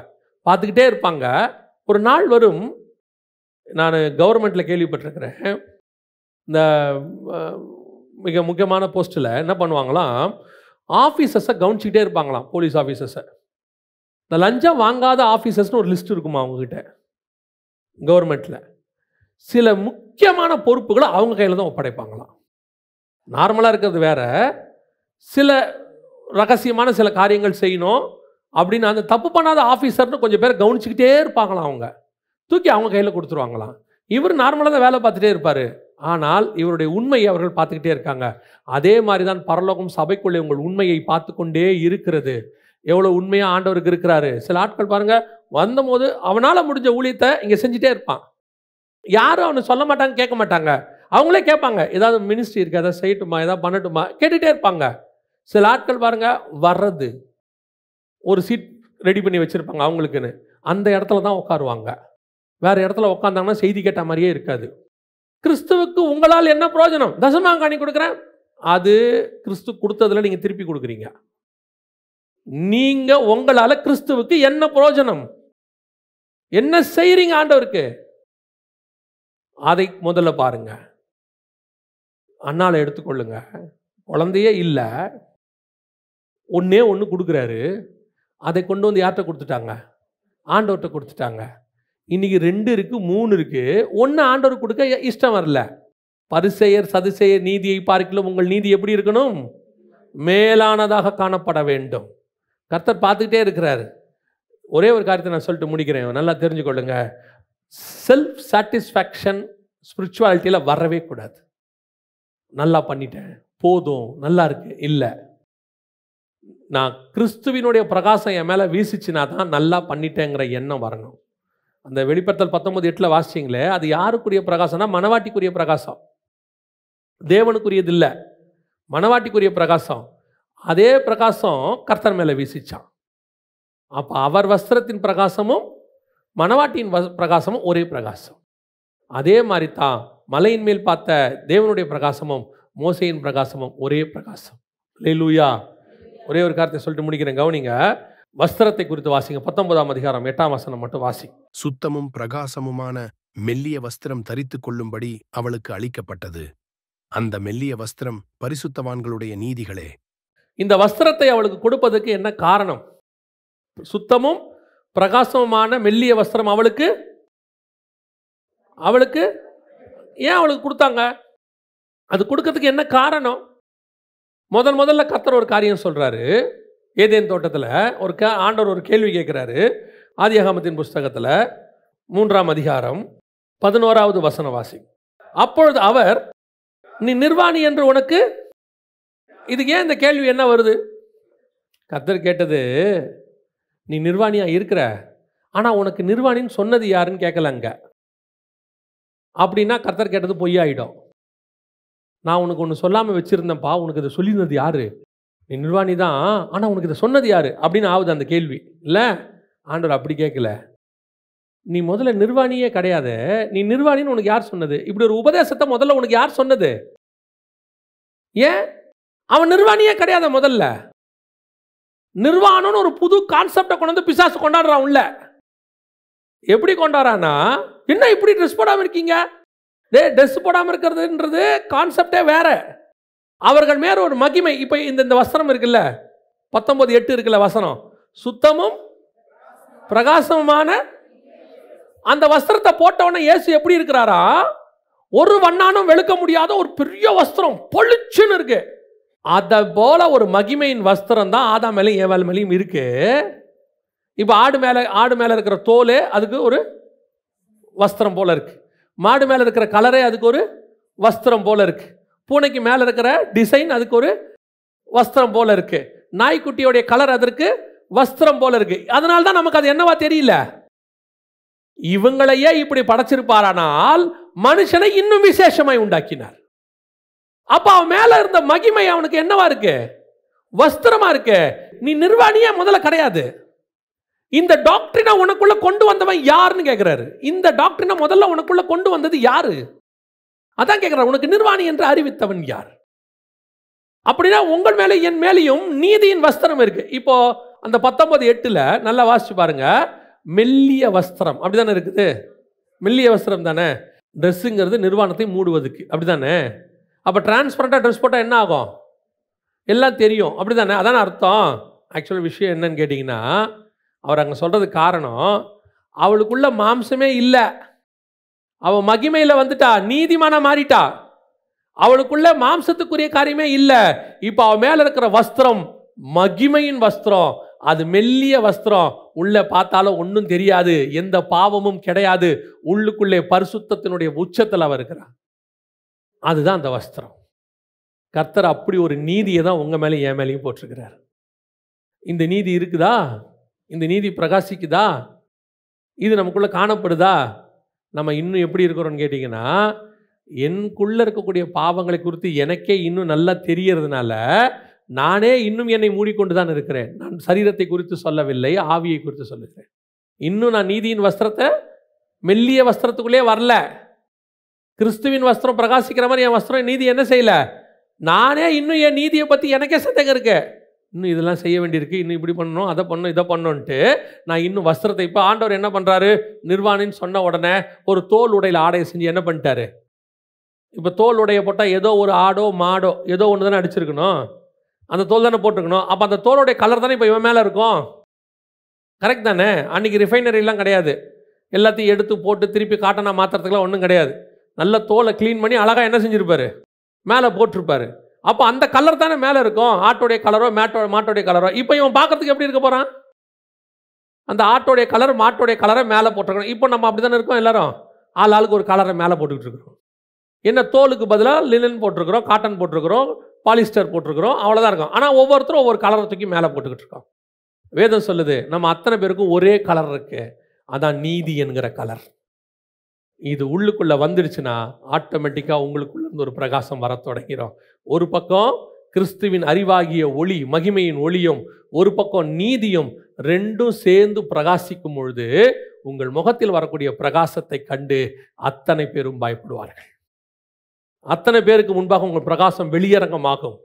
பார்த்துக்கிட்டே இருப்பாங்க. ஒரு நாள் வரும், நான் கவர்மெண்ட்டில் கேள்விப்பட்டிருக்கிறேன், இந்த மிக முக்கியமான போஸ்ட்டில் என்ன பண்ணுவாங்களாம், ஆஃபீஸர்ஸை கவனிச்சிக்கிட்டே இருப்பாங்களாம், போலீஸ் ஆஃபீஸர்ஸை. இந்த லஞ்சம் வாங்காத ஆஃபீஸர்ஸ்னு ஒரு லிஸ்ட் இருக்குமா அவங்ககிட்ட கவர்மெண்ட்டில். சில முக்கியமான பொறுப்புகளை அவங்க கையில் தான் ஒப்படைப்பாங்களாம். நார்மலாக இருக்கிறது வேற, சில ரகசியமான சில காரியங்கள் செய்யணும் அப்படின்னு அந்த தப்பு பண்ணாத ஆஃபீஸர்னு கொஞ்சம் பேர் கவனிச்சுக்கிட்டே இருப்பாங்களாம். அவங்க தூக்கி அவங்க கையில் கொடுத்துருவாங்களாம். இவர் நார்மலாக தான் வேலை பார்த்துட்டே இருப்பார், ஆனால் இவருடைய உண்மையை அவர்கள் பார்த்துக்கிட்டே இருக்காங்க. அதே மாதிரி தான் பரலோகம் சபைக்குள்ளே உங்கள் உண்மையை பார்த்து கொண்டே இருக்கிறது. எவ்வளோ உண்மையாக ஆண்டவருக்கு இருக்கிறாரு. சில ஆட்கள் பாருங்க, வந்தபோது அவனால் முடிஞ்ச ஊழியத்தை இங்கே செஞ்சுட்டே இருப்பான். யாரும் அவனை சொல்ல மாட்டாங்க, கேட்க மாட்டாங்க. அவங்களே கேட்பாங்க, ஏதாவது மினிஸ்ட்ரி இருக்கு, எதாவது செய்யட்டுமா, ஏதாவது பண்ணட்டுமா, கேட்டுகிட்டே இருப்பாங்க. சில ஆட்கள் பாருங்க, வர்றது ஒரு சீட் ரெடி பண்ணி வச்சுருப்பாங்க அவங்களுக்குன்னு, அந்த இடத்துல தான் உட்காருவாங்க. வேறு இடத்துல உட்காந்தாங்கன்னா செய்தி கேட்ட மாதிரியே இருக்காது. கிறிஸ்துவுக்கு உங்களால் என்ன பிரயோஜனம்? தசமாங்காணி கொடுக்குறேன், அது கிறிஸ்து கொடுத்ததில் நீங்கள் திருப்பி கொடுக்குறீங்க. நீங்கள் உங்களால் கிறிஸ்துவுக்கு என்ன பிரயோஜனம்? என்ன செய்கிறீங்க ஆண்டவருக்கு? அதை முதல்ல பாருங்க. அண்ணால எடுத்துக்கொள்ளுங்க, குழந்தையே இல்லை, ஒன்றே ஒன்று கொடுக்குறாரு, அதை கொண்டு வந்து யார்கிட்ட கொடுத்துட்டாங்க? ஆண்டவர்கிட்ட கொடுத்துட்டாங்க. இன்னைக்கு 2 இருக்கு, 3 இருக்கு, 1 ஆண்டவர் கொடுக்க இஷ்டம் வரல. பரிசேயர் சதுசேயர் நீதியை பார்க்கிலும் உங்கள் நீதி எப்படி இருக்கணும்? மேலானதாக காணப்பட வேண்டும். கர்த்தர் பார்த்துக்கிட்டே இருக்கிறாரு. ஒரே ஒரு காரியத்தை நான் சொல்லிட்டு முடிக்கிறேன், நல்லா தெரிஞ்சுக்கொள்ளுங்க. செல்ஃப் சாட்டிஸ்ஃபேக்ஷன் ஸ்பிரிச்சுவாலிட்டியில் வரவே கூடாது. நல்லா பண்ணிட்டேன், போதும், நல்லா இருக்கு இல்லை. நான் கிறிஸ்துவினுடைய பிரகாசம் என் மேலே வீசிச்சுனா தான் நல்லா பண்ணிட்டேங்கிற எண்ணம் வரணும். அந்த வெளிப்படுத்தல் 19:8 வாசிச்சிங்களே, அது யாருக்குரிய பிரகாசம்னா மணவாட்டிக்குரிய பிரகாசம், தேவனுக்குரியது இல்லை, மணவாட்டிக்குரிய பிரகாசம். அதே பிரகாசம் கர்த்தர் மேலே வீசிச்சான். அப்போ அவர் வஸ்திரத்தின் பிரகாசமும் மணவாட்டியின் பிரகாசமும் ஒரே பிரகாசம். அதே மாதிரி தான் மலையின் மேல் பார்த்த தேவனுடைய பிரகாசமும் மோசேயின் பிரகாசமும் ஒரே பிரகாசம். அல்லேலூயா. ஒரே ஒரு காரியத்தை சொல்லிட்டு முடிக்கிறேன், கவனிங்க. வஸ்திரத்தை குறித்து வாசிங்க. 19ஆம் அதிகாரம் 8ஆம் வசனம் மட்டும் வாசி. சுத்தமும் பிரகாசமுமான மெல்லிய வஸ்திரம் தரித்து கொள்ளும்படி அவளுக்கு அளிக்கப்பட்டது. அந்த மெல்லிய வஸ்திரம் பரிசுத்தவான்களுடைய நீதிகளே. இந்த வஸ்திரத்தை அவளுக்கு கொடுப்பதற்கு என்ன காரணம்? சுத்தமும் பிரகாசமுமான மெல்லிய வஸ்திரம் அவளுக்கு ஏன் அவளுக்கு கொடுத்தாங்க? அது கொடுக்கறதுக்கு என்ன காரணம்? முதல்ல கர்த்தர் ஒரு காரியம் சொல்றாரு. ஏதேன் தோட்டத்தில் ஆண்டவர் ஒரு கேள்வி கேட்கிறாரு. ஆதியாகமத்தின் புஸ்தகத்தில் 3ஆம் அதிகாரம் 11வது வசனம் வாசி. அப்பொழுது அவர், நீ நிர்வாணி என்று உனக்கு, இதுக்கு ஏன் இந்த கேள்வி என்ன வருது? கர்த்தர் கேட்டது, நீ நிர்வாணியா இருக்கிற, ஆனால் உனக்கு நிர்வாணின்னு சொன்னது யாருன்னு கேட்கலங்க. அப்படின்னா கர்த்தர் கேட்டது பொய்யாயிடும். நான் உனக்கு ஒன்று சொல்லாமல் வச்சுருந்தேன்ப்பா, உனக்கு இதை சொல்லியிருந்தது யாரு? நீ நிர்வாணி தான், ஆனால் உனக்கு இதை சொன்னது யாரு அப்படின்னு ஆகுது அந்த கேள்வி. இல்லை, ஆண்டவர் அப்படி கேட்கல. நீ முதல்ல நிர்வாணியே கிடையாது, நீ நிர்வாணின்னு உனக்கு யார் சொன்னது? இப்படி ஒரு உபதேசத்தை முதல்ல உனக்கு யார் சொன்னது? ஏன் அவன் நிர்வாணியே கிடையாது. முதல்ல நிர்வாணம்னு ஒரு புது கான்செப்டை கொண்டு வந்து பிசாசு கொண்டாடுறான் உள்ள. எப்படி கொண்டாடுறான்னா, என்ன இப்படி ட்ரெஸ் போடாமல் இருக்கீங்க? ட்ரெஸ் போடாமல் இருக்கிறதுன்றது கான்செப்டே வேற. அவர்கள் மேல ஒரு மகிமை. இப்போ இந்த வஸ்திரம் இருக்குல்ல, 19:8 இருக்குல்ல வசனம், சுத்தமும் பிரகாசமுமான அந்த வஸ்திரத்தை போட்டவன இயேசு எப்படி இருக்கிறாரா? ஒரு வண்ணானும் வெளுக்க முடியாத ஒரு பெரிய வஸ்திரம் பொழிச்சுன்னு இருக்கு. அதை போல ஒரு மகிமையின் வஸ்திரம் தான் ஆதாம் மேலையும் ஏவாள் மேலையும் இருக்கு. இப்போ ஆடு மேலே இருக்கிற தோல் அதுக்கு ஒரு வஸ்திரம் போல இருக்கு. மாடு மேலே இருக்கிற கலரே அதுக்கு ஒரு வஸ்திரம் போல இருக்கு. பூனைக்கு மேலே இருக்கிற டிசைன் அதுக்கு ஒரு வஸ்திரம் போல இருக்கு. நாய்க்குட்டியோடைய கலர் அதற்கு வஸ்திரம் போல இருக்கு. அதனால தான் நமக்கு அது என்னவா தெரியல. இவங்களையே இப்படி படைச்சிருப்பாரானால் மனுஷனை இன்னும் விசேஷமாய் உண்டாக்கினார். அப்ப அவன் மேல இருந்த மகிமை அவனுக்கு என்னவா இருக்கு? வஸ்திரமா இருக்கு. நீ நிர்வாணியே முதல்ல கிடையாது. இந்த டாக்டரினை உனக்குள்ள கொண்டு வந்தவன் யாருன்னு கேட்கிறாரு. இந்த டாக்டரினை முதல்ல உனக்குள்ள கொண்டு வந்தது யாரு? அதான் கேட்கிறார், உனக்கு நிர்வாணி என்று அறிவித்தவன் யார்? அப்படின்னா உங்கள் மேலே என் மேலேயும் நீதியின் வஸ்திரம் இருக்கு. இப்போ அந்த 19:8 நல்லா வாசிச்சு பாருங்க. மெல்லிய வஸ்திரம் அப்படிதானே இருக்குது. மெல்லிய வஸ்திரம் தானே. ட்ரெஸ்ஸுங்கிறது நிர்வாணத்தை மூடுவதுக்கு, அப்படிதானே? அப்போ டிரான்ஸ்பரண்டாக ட்ரெஸ் போட்டால் என்ன ஆகும்? எல்லாம் தெரியும், அப்படிதானே? அதான அர்த்தம். ஆக்சுவல் விஷயம் என்னன்னு கேட்டிங்கன்னா, அவர் அங்கே சொல்கிறது காரணம், அவளுக்குள்ள மாம்சமே இல்லை. அவள் மகிமையில் வந்துட்டா, நீதிமானா மாறிட்டா. அவளுக்குள்ள மாம்சத்துக்குரிய காரியமே இல்லை. இப்போ அவள் மேலே இருக்கிற வஸ்திரம் மகிமையின் வஸ்திரம். அது மெல்லிய வஸ்திரம். உள்ள பார்த்தாலும் ஒன்றும் தெரியாது, எந்த பாவமும் கிடையாது. உள்ளுக்குள்ளே பரிசுத்தத்தினுடைய உச்சத்தில் அவள் இருக்கிறார். அதுதான் அந்த வஸ்திரம். கர்த்தர் அப்படி ஒரு நீதியை தான் உங்கள் மேலே என் மேலேயும் போட்டிருக்கிறார். இந்த நீதி இருக்குதா? இந்த நீதி பிரகாசிக்குதா? இது நமக்குள்ளே காணப்படுதா? நம்ம இன்னும் எப்படி இருக்கிறோன்னு கேட்டிங்கன்னா, எனக்குள்ளே இருக்கக்கூடிய பாவங்களை குறித்து எனக்கே இன்னும் நல்லா தெரியறதுனால நானே இன்னும் என்னை மூடிக்கொண்டு தான் இருக்கிறேன். நான் சரீரத்தை குறித்து சொல்லவில்லை, ஆவியை குறித்து சொல்லுகிறேன். இன்னும் நான் நீதியின் வஸ்திரத்தை, மெல்லிய வஸ்திரத்துக்குள்ளே வரல. கிறிஸ்துவின் வஸ்திரம் பிரகாசிக்கிற மாதிரி என் வஸ்திரம் நீதி என்ன செய்யலை. நானே இன்னும் என் நீதியை பற்றி எனக்கே சந்தேகம் இருக்கு. இன்னும் இதெல்லாம் செய்ய வேண்டியிருக்கு, இன்னும் இப்படி பண்ணணும், அதை பண்ணணும், இதை பண்ணணுன்ட்டு நான் இன்னும் வஸ்திரத்தை. இப்போ ஆண்டவர் என்ன பண்ணுறாரு? நிர்வாணின்னு சொன்ன உடனே ஒரு தோல் உடையில் ஆடையை செஞ்சு என்ன பண்ணிட்டாரு? இப்போ தோல் உடைய போட்டால் ஏதோ ஒரு ஆடோ மாடோ ஏதோ ஒன்று தானே அடிச்சிருக்கணும், அந்த தோல் தானே போட்டிருக்கணும். அப்போ அந்த தோலுடைய கலர் தானே இப்போ இவன் மேலே இருக்கும். கரெக்ட் தானே? அன்றைக்கி ரிஃபைனரிலாம் கிடையாது. எல்லாத்தையும் எடுத்து போட்டு திருப்பி காட்டனா மாற்றுறதுக்குலாம் ஒன்றும் கிடையாது. நல்ல தோலை க்ளீன் பண்ணி அழகாக என்ன செஞ்சுருப்பாரு? மேலே போட்டிருப்பாரு. அப்போ அந்த கலர் தானே மேலே இருக்கும். ஆட்டோடைய கலரோ மாட்டோடைய கலரோ. இப்போ இவன் பார்க்கறதுக்கு எப்படி இருக்க போகிறான்? அந்த ஆட்டோடைய கலர் மாட்டோடைய கலரை மேலே போட்டிருக்கணும். இப்போ நம்ம அப்படி தானே இருக்கோம் எல்லாரும். ஆளுக்கு ஒரு கலரை மேலே போட்டுக்கிட்டு இருக்கிறோம். என்ன தோலுக்கு பதிலாக லினன் போட்டிருக்கிறோம், காட்டன் போட்டிருக்கிறோம், பாலிஸ்டர் போட்டிருக்கிறோம், அவ்வளோதான் இருக்கும். ஆனால் ஒவ்வொருத்தரும் ஒவ்வொரு கலரை தூக்கி மேலே போட்டுக்கிட்டு இருக்கோம். வேதம் சொல்லுது நம்ம அத்தனை பேருக்கும் ஒரே கலர் இருக்கு, அதான் நீதி என்கிற கலர். இது உள்ளுக்குள்ளே வந்துடுச்சுன்னா ஆட்டோமேட்டிக்காக உங்களுக்குள்ள இருந்து ஒரு பிரகாசம் வர தொடங்கிறோம். ஒரு பக்கம் கிறிஸ்துவின் அறிவாகிய ஒளி, மகிமையின் ஒளியும், ஒரு பக்கம் நீதியும், ரெண்டும் சேர்ந்து பிரகாசிக்கும் பொழுது உங்கள் முகத்தில் வரக்கூடிய பிரகாசத்தை கண்டு அத்தனை பேரும் பயப்படுவார்கள். அத்தனை பேருக்கு முன்பாக உங்கள் பிரகாசம் வெளியரங்கமாகும்.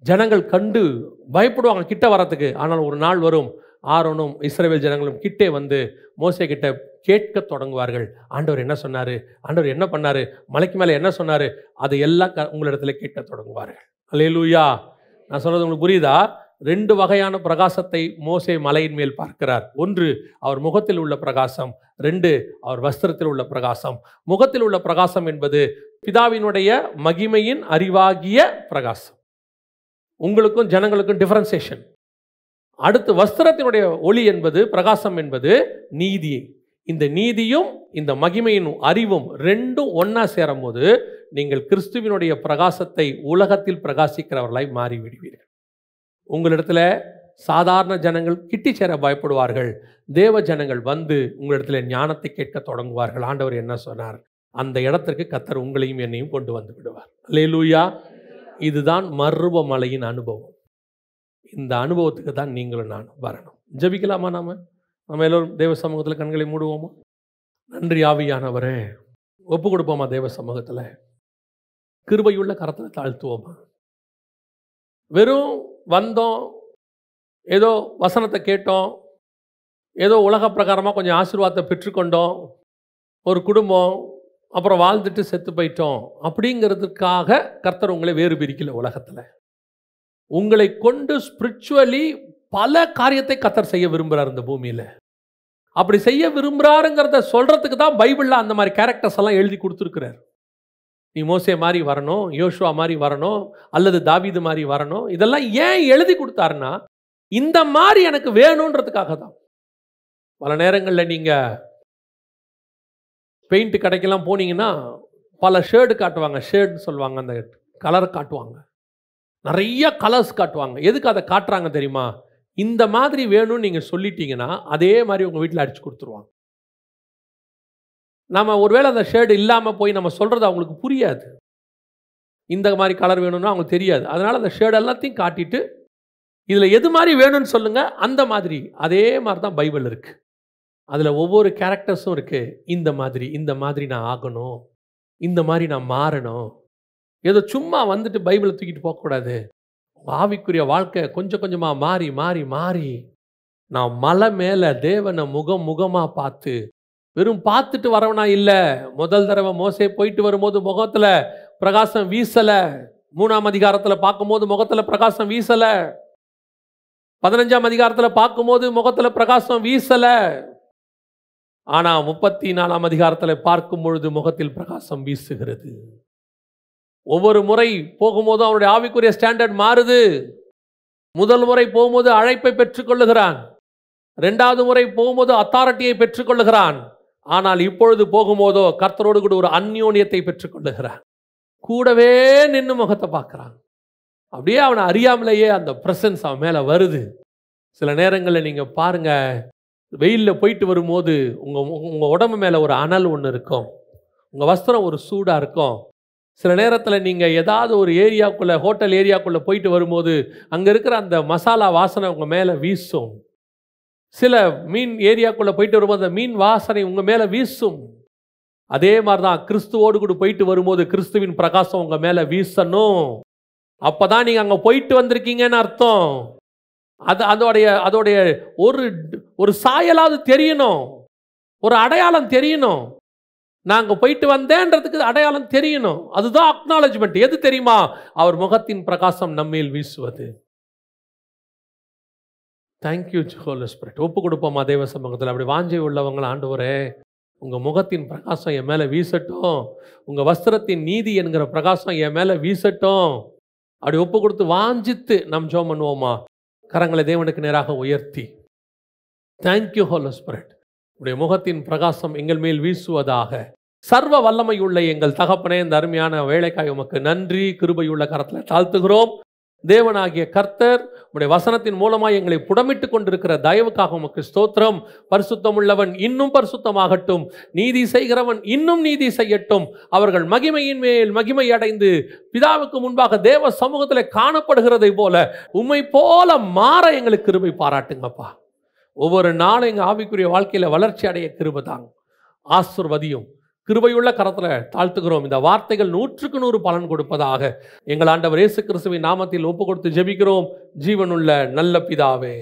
ஜனங்கள் கண்டு பயப்படுவாங்க கிட்ட வரத்துக்கு. ஆனால் ஒரு நாள் வரும், ஆரோனும் இஸ்ரவேல் ஜனங்களும் கிட்டே வந்து மோசே கிட்ட கேட்க தொடங்குவார்கள். ஆண்டவர் என்ன சொன்னார், ஆண்டவர் என்ன பண்ணார், மலைக்கு மேலே என்ன சொன்னார், அதை எல்லாம் உங்களிடத்துல கேட்க தொடங்குவார்கள். அல்லேலூயா. நான் சொல்றது உங்களுக்கு புரியுதா? 2 வகையான பிரகாசத்தை மோசே மலையின் மேல் பார்க்கிறார். ஒன்று அவர் முகத்தில் உள்ள பிரகாசம், 2 அவர் வஸ்திரத்தில் உள்ள பிரகாசம். முகத்தில் உள்ள பிரகாசம் என்பது பிதாவினுடைய மகிமையின் அறிவாகிய பிரகாசம். உங்களுக்கும் ஜனங்களுக்கும் டிஃபரன்சியேஷன். அடுத்து வஸ்திரத்தினுடைய ஒளி என்பது, பிரகாசம் என்பது நீதி. இந்த நீதியும் இந்த மகிமையின் அறிவும் ரெண்டும் ஒன்னா சேரும் போது நீங்கள் கிறிஸ்துவினுடைய பிரகாசத்தை உலகத்தில் பிரகாசிக்கிறவர்களாய் மாறிவிடுவீர்கள். உங்களிடத்துல சாதாரண ஜனங்கள் கிட்டி சேர பயப்படுவார்கள். தேவ ஜனங்கள் வந்து உங்களிடத்துல ஞானத்தை கேட்க தொடங்குவார்கள். ஆண்டவர் என்ன சொன்னார், அந்த இடத்திற்கு கர்த்தர் உங்களையும் என்னையும் கொண்டு வந்து விடுவார். அல்லேலூயா. இதுதான் மருவமலையின் அனுபவம். இந்த அனுபவத்துக்கு தான் நீங்களும் நான் வரணும். ஜெபிக்கலாமா? நம்ம எல்லோரும் தேவ சமூகத்தில் கண்களை மூடுவோமா? நன்றி ஆவியானவரே. ஒப்பு கொடுப்போமா தேவ சமூகத்தில்? கிருபையுள்ள கரத்தில் தாழ்த்துவோமா? வெறும் வந்தோம், ஏதோ வசனத்தை கேட்டோம், ஏதோ உலக பிரகாரமாக கொஞ்சம் ஆசீர்வாதத்தை பெற்றுக்கொண்டோம், ஒரு குடும்பம், அப்புறம் வாழ்ந்துட்டு செத்து போயிட்டோம் அப்படிங்கிறதுக்காக கர்த்தர் உங்களை வேறு பிரிக்கல. உலகத்தில் உங்களை கொண்டு ஸ்பிரிச்சுவலி பல காரியத்தை கர்த்தர் செய்ய விரும்புகிறார் இந்த பூமியில். அப்படி செய்ய விரும்புகிறாருங்கிறத சொல்கிறதுக்கு தான் பைபிளில் அந்த மாதிரி கேரக்டர்ஸ் எல்லாம் எழுதி கொடுத்துருக்கிறார். நீ மோசே மாதிரி வரணும், யோசுவா மாதிரி வரணும், அல்லது தாவீது மாதிரி வரணும். இதெல்லாம் ஏன் எழுதி கொடுத்தாருன்னா இந்த மாதிரி எனக்கு வேணுன்றதுக்காக தான். பல நேரங்களில் நீங்கள் பெயிண்ட் கடைக்கெல்லாம் போனீங்கன்னா பல ஷேடு காட்டுவாங்க. ஷேடுன்னு சொல்லுவாங்க, அந்த கலர் காட்டுவாங்க, நிறைய கலர்ஸ் காட்டுவாங்க. எதுக்கு அதை காட்டுறாங்க தெரியுமா? இந்த மாதிரி வேணும்னு நீங்கள் சொல்லிட்டீங்கன்னா அதே மாதிரி உங்கள் வீட்டில் அடிச்சு கொடுத்துருவாங்க. நம்ம ஒருவேளை அந்த ஷேடு இல்லாமல் போய் நம்ம சொல்கிறது அவங்களுக்கு புரியாது. இந்த மாதிரி கலர் வேணும்னா அவங்களுக்கு தெரியாது. அதனால் அந்த ஷேடு எல்லாத்தையும் காட்டிட்டு இதில் எது மாதிரி வேணும்னு சொல்லுங்கள், அந்த மாதிரி. அதே மாதிரி தான் பைபிள் இருக்குது. அதில் ஒவ்வொரு கேரக்டர்ஸும் இருக்குது. இந்த மாதிரி நான் ஆகணும், இந்த மாதிரி நான் மாறணும். ஏதோ சும்மா வந்துட்டு பைபிளை தூக்கிட்டு போகக்கூடாது. ஆவிக்குரிய வாழ்க்கை கொஞ்சம் கொஞ்சமாக மாறி மாறி மாறி நான் மலை மேலே தேவனை முகமாக பார்த்து, வெறும் பார்த்துட்டு வரவனா இல்லை. முதல் தடவை மோசே போயிட்டு வரும்போது முகத்தில் பிரகாசம் வீசலை. 3ஆம் அதிகாரத்தில் பார்க்கும்போது முகத்தில் பிரகாசம் வீசலை. 15ஆம் அதிகாரத்தில் பார்க்கும்போது முகத்தில் பிரகாசம் வீசலை. ஆனால் 34ஆம் அதிகாரத்தில் பார்க்கும் பொழுது முகத்தில் பிரகாசம் வீசுகிறது. ஒவ்வொரு முறை போகும்போதும் அவருடைய ஆவிக்குரிய ஸ்டாண்டர்ட் மாறுது. முதல் முறை போகும்போது அழைப்பை பெற்றுக்கொள்ளுகிறான், 2வது முறை போகும்போது அத்தாரிட்டியை பெற்றுக்கொள்ளுகிறான். ஆனால் இப்பொழுது போகும்போதோ கர்த்தரோடு கூட ஒரு அந்யோன்யத்தை பெற்றுக்கொள்ளுகிறான். கூடவே நின்று முகத்தை பார்க்குறான். அப்படியே அவனை அறியாமலேயே அந்த பிரசன்ஸ் அவன் மேலே வருது. சில நேரங்களில் நீங்கள் பாருங்கள், வெயிலில் போயிட்டு வரும்போது உங்கள் உடம்பு மேலே ஒரு அனல் ஒன்று இருக்கும், உங்கள் வஸ்திரம் ஒரு சூடாக இருக்கும். சில நேரத்தில் நீங்கள் ஏதாவது ஒரு ஏரியாவுக்குள்ளே, ஹோட்டல் ஏரியாவுக்குள்ளே போயிட்டு வரும்போது அங்கே இருக்கிற அந்த மசாலா வாசனை உங்கள் மேலே வீசும். சில மீன் ஏரியாவுக்குள்ளே போயிட்டு வரும்போது அந்த மீன் வாசனை உங்கள் மேலே வீசும். அதே மாதிரி தான் கிறிஸ்துவோடு கூட போயிட்டு வரும்போது கிறிஸ்துவின் பிரகாசம் உங்கள் மேலே வீசணும். அப்போ தான் நீங்கள் அங்கே போயிட்டு வந்திருக்கீங்கன்னு அர்த்தம். அதோடைய ஒரு சாயலாவது தெரியணும், ஒரு அடையாளம் தெரியணும். நாங்கள் போயிட்டு வந்தேன்றதுக்கு அடையாளம் தெரியணும். அதுதான் அக்னாலஜ்மெண்ட். எது தெரியுமா? அவர் முகத்தின் பிரகாசம் நம்மேல் வீசுவது. Thank you Holi spirit. ஒப்பு கொடுப்போமா தேவ சமூகத்தில்? அப்படி வாஞ்சை உள்ளவங்களை, ஆண்டவரே உங்கள் முகத்தின் பிரகாசம் என் மேலே வீசட்டும், உங்கள் வஸ்திரத்தின் நீதி என்கிற பிரகாசம் என் மேலே வீசட்டும். அப்படி ஒப்பு கொடுத்து வாஞ்சித்து நாம் ஜெபம் பண்ணுவோமா? கரங்களை தேவனுக்கு நேராக உயர்த்தி, தேங்க்யூ ஹோலி ஸ்பிரிட், உடைய முகத்தின் பிரகாசம் எங்கள் மேல் வீசுவதாக. சர்வ வல்லமையுள்ள எங்கள் தகப்பனே, இந்த அருமையான வேலைக்காய் உமக்கு நன்றி. கிருபையுள்ள கரத்தில் தாழ்த்துகிறோம். தேவனாகிய கர்த்தர் உம்முடைய வசனத்தின் மூலமாய் எங்களை புடமிட்டு கொண்டிருக்கிற தயவுக்காக உமக்கு ஸ்தோத்திரம். பரிசுத்தமுள்ளவன் இன்னும் பரிசுத்தமாகட்டும், நீதி செய்கிறவன் இன்னும் நீதி செய்யட்டும். அவர்கள் மகிமையின் மேல் மகிமை அடைந்து பிதாவுக்கு முன்பாக தேவ சமூகத்தில் காணப்படுகிறதை போல உம்மை போல மாற எங்களுக்கு கிருபை பாராட்டுங்கப்பா. ஒவ்வொரு நாளும் எங்கள் ஆவிக்குரிய வாழ்க்கையில் வளர்ச்சி அடைய கிருபை தாங்க. ஆசீர்வதியும். கிருபையுள்ள கரத்தில் தாழ்த்துகிறோம். இந்த வார்த்தைகள் 100க்கு 100 பலன் கொடுப்பதாக எங்கள் ஆண்டவர் இயேசு கிறிஸ்துவின் நாமத்தில் ஒப்பு கொடுத்து ஜெபிக்கிறோம். ஜீவனுள்ள நல்ல பிதாவே.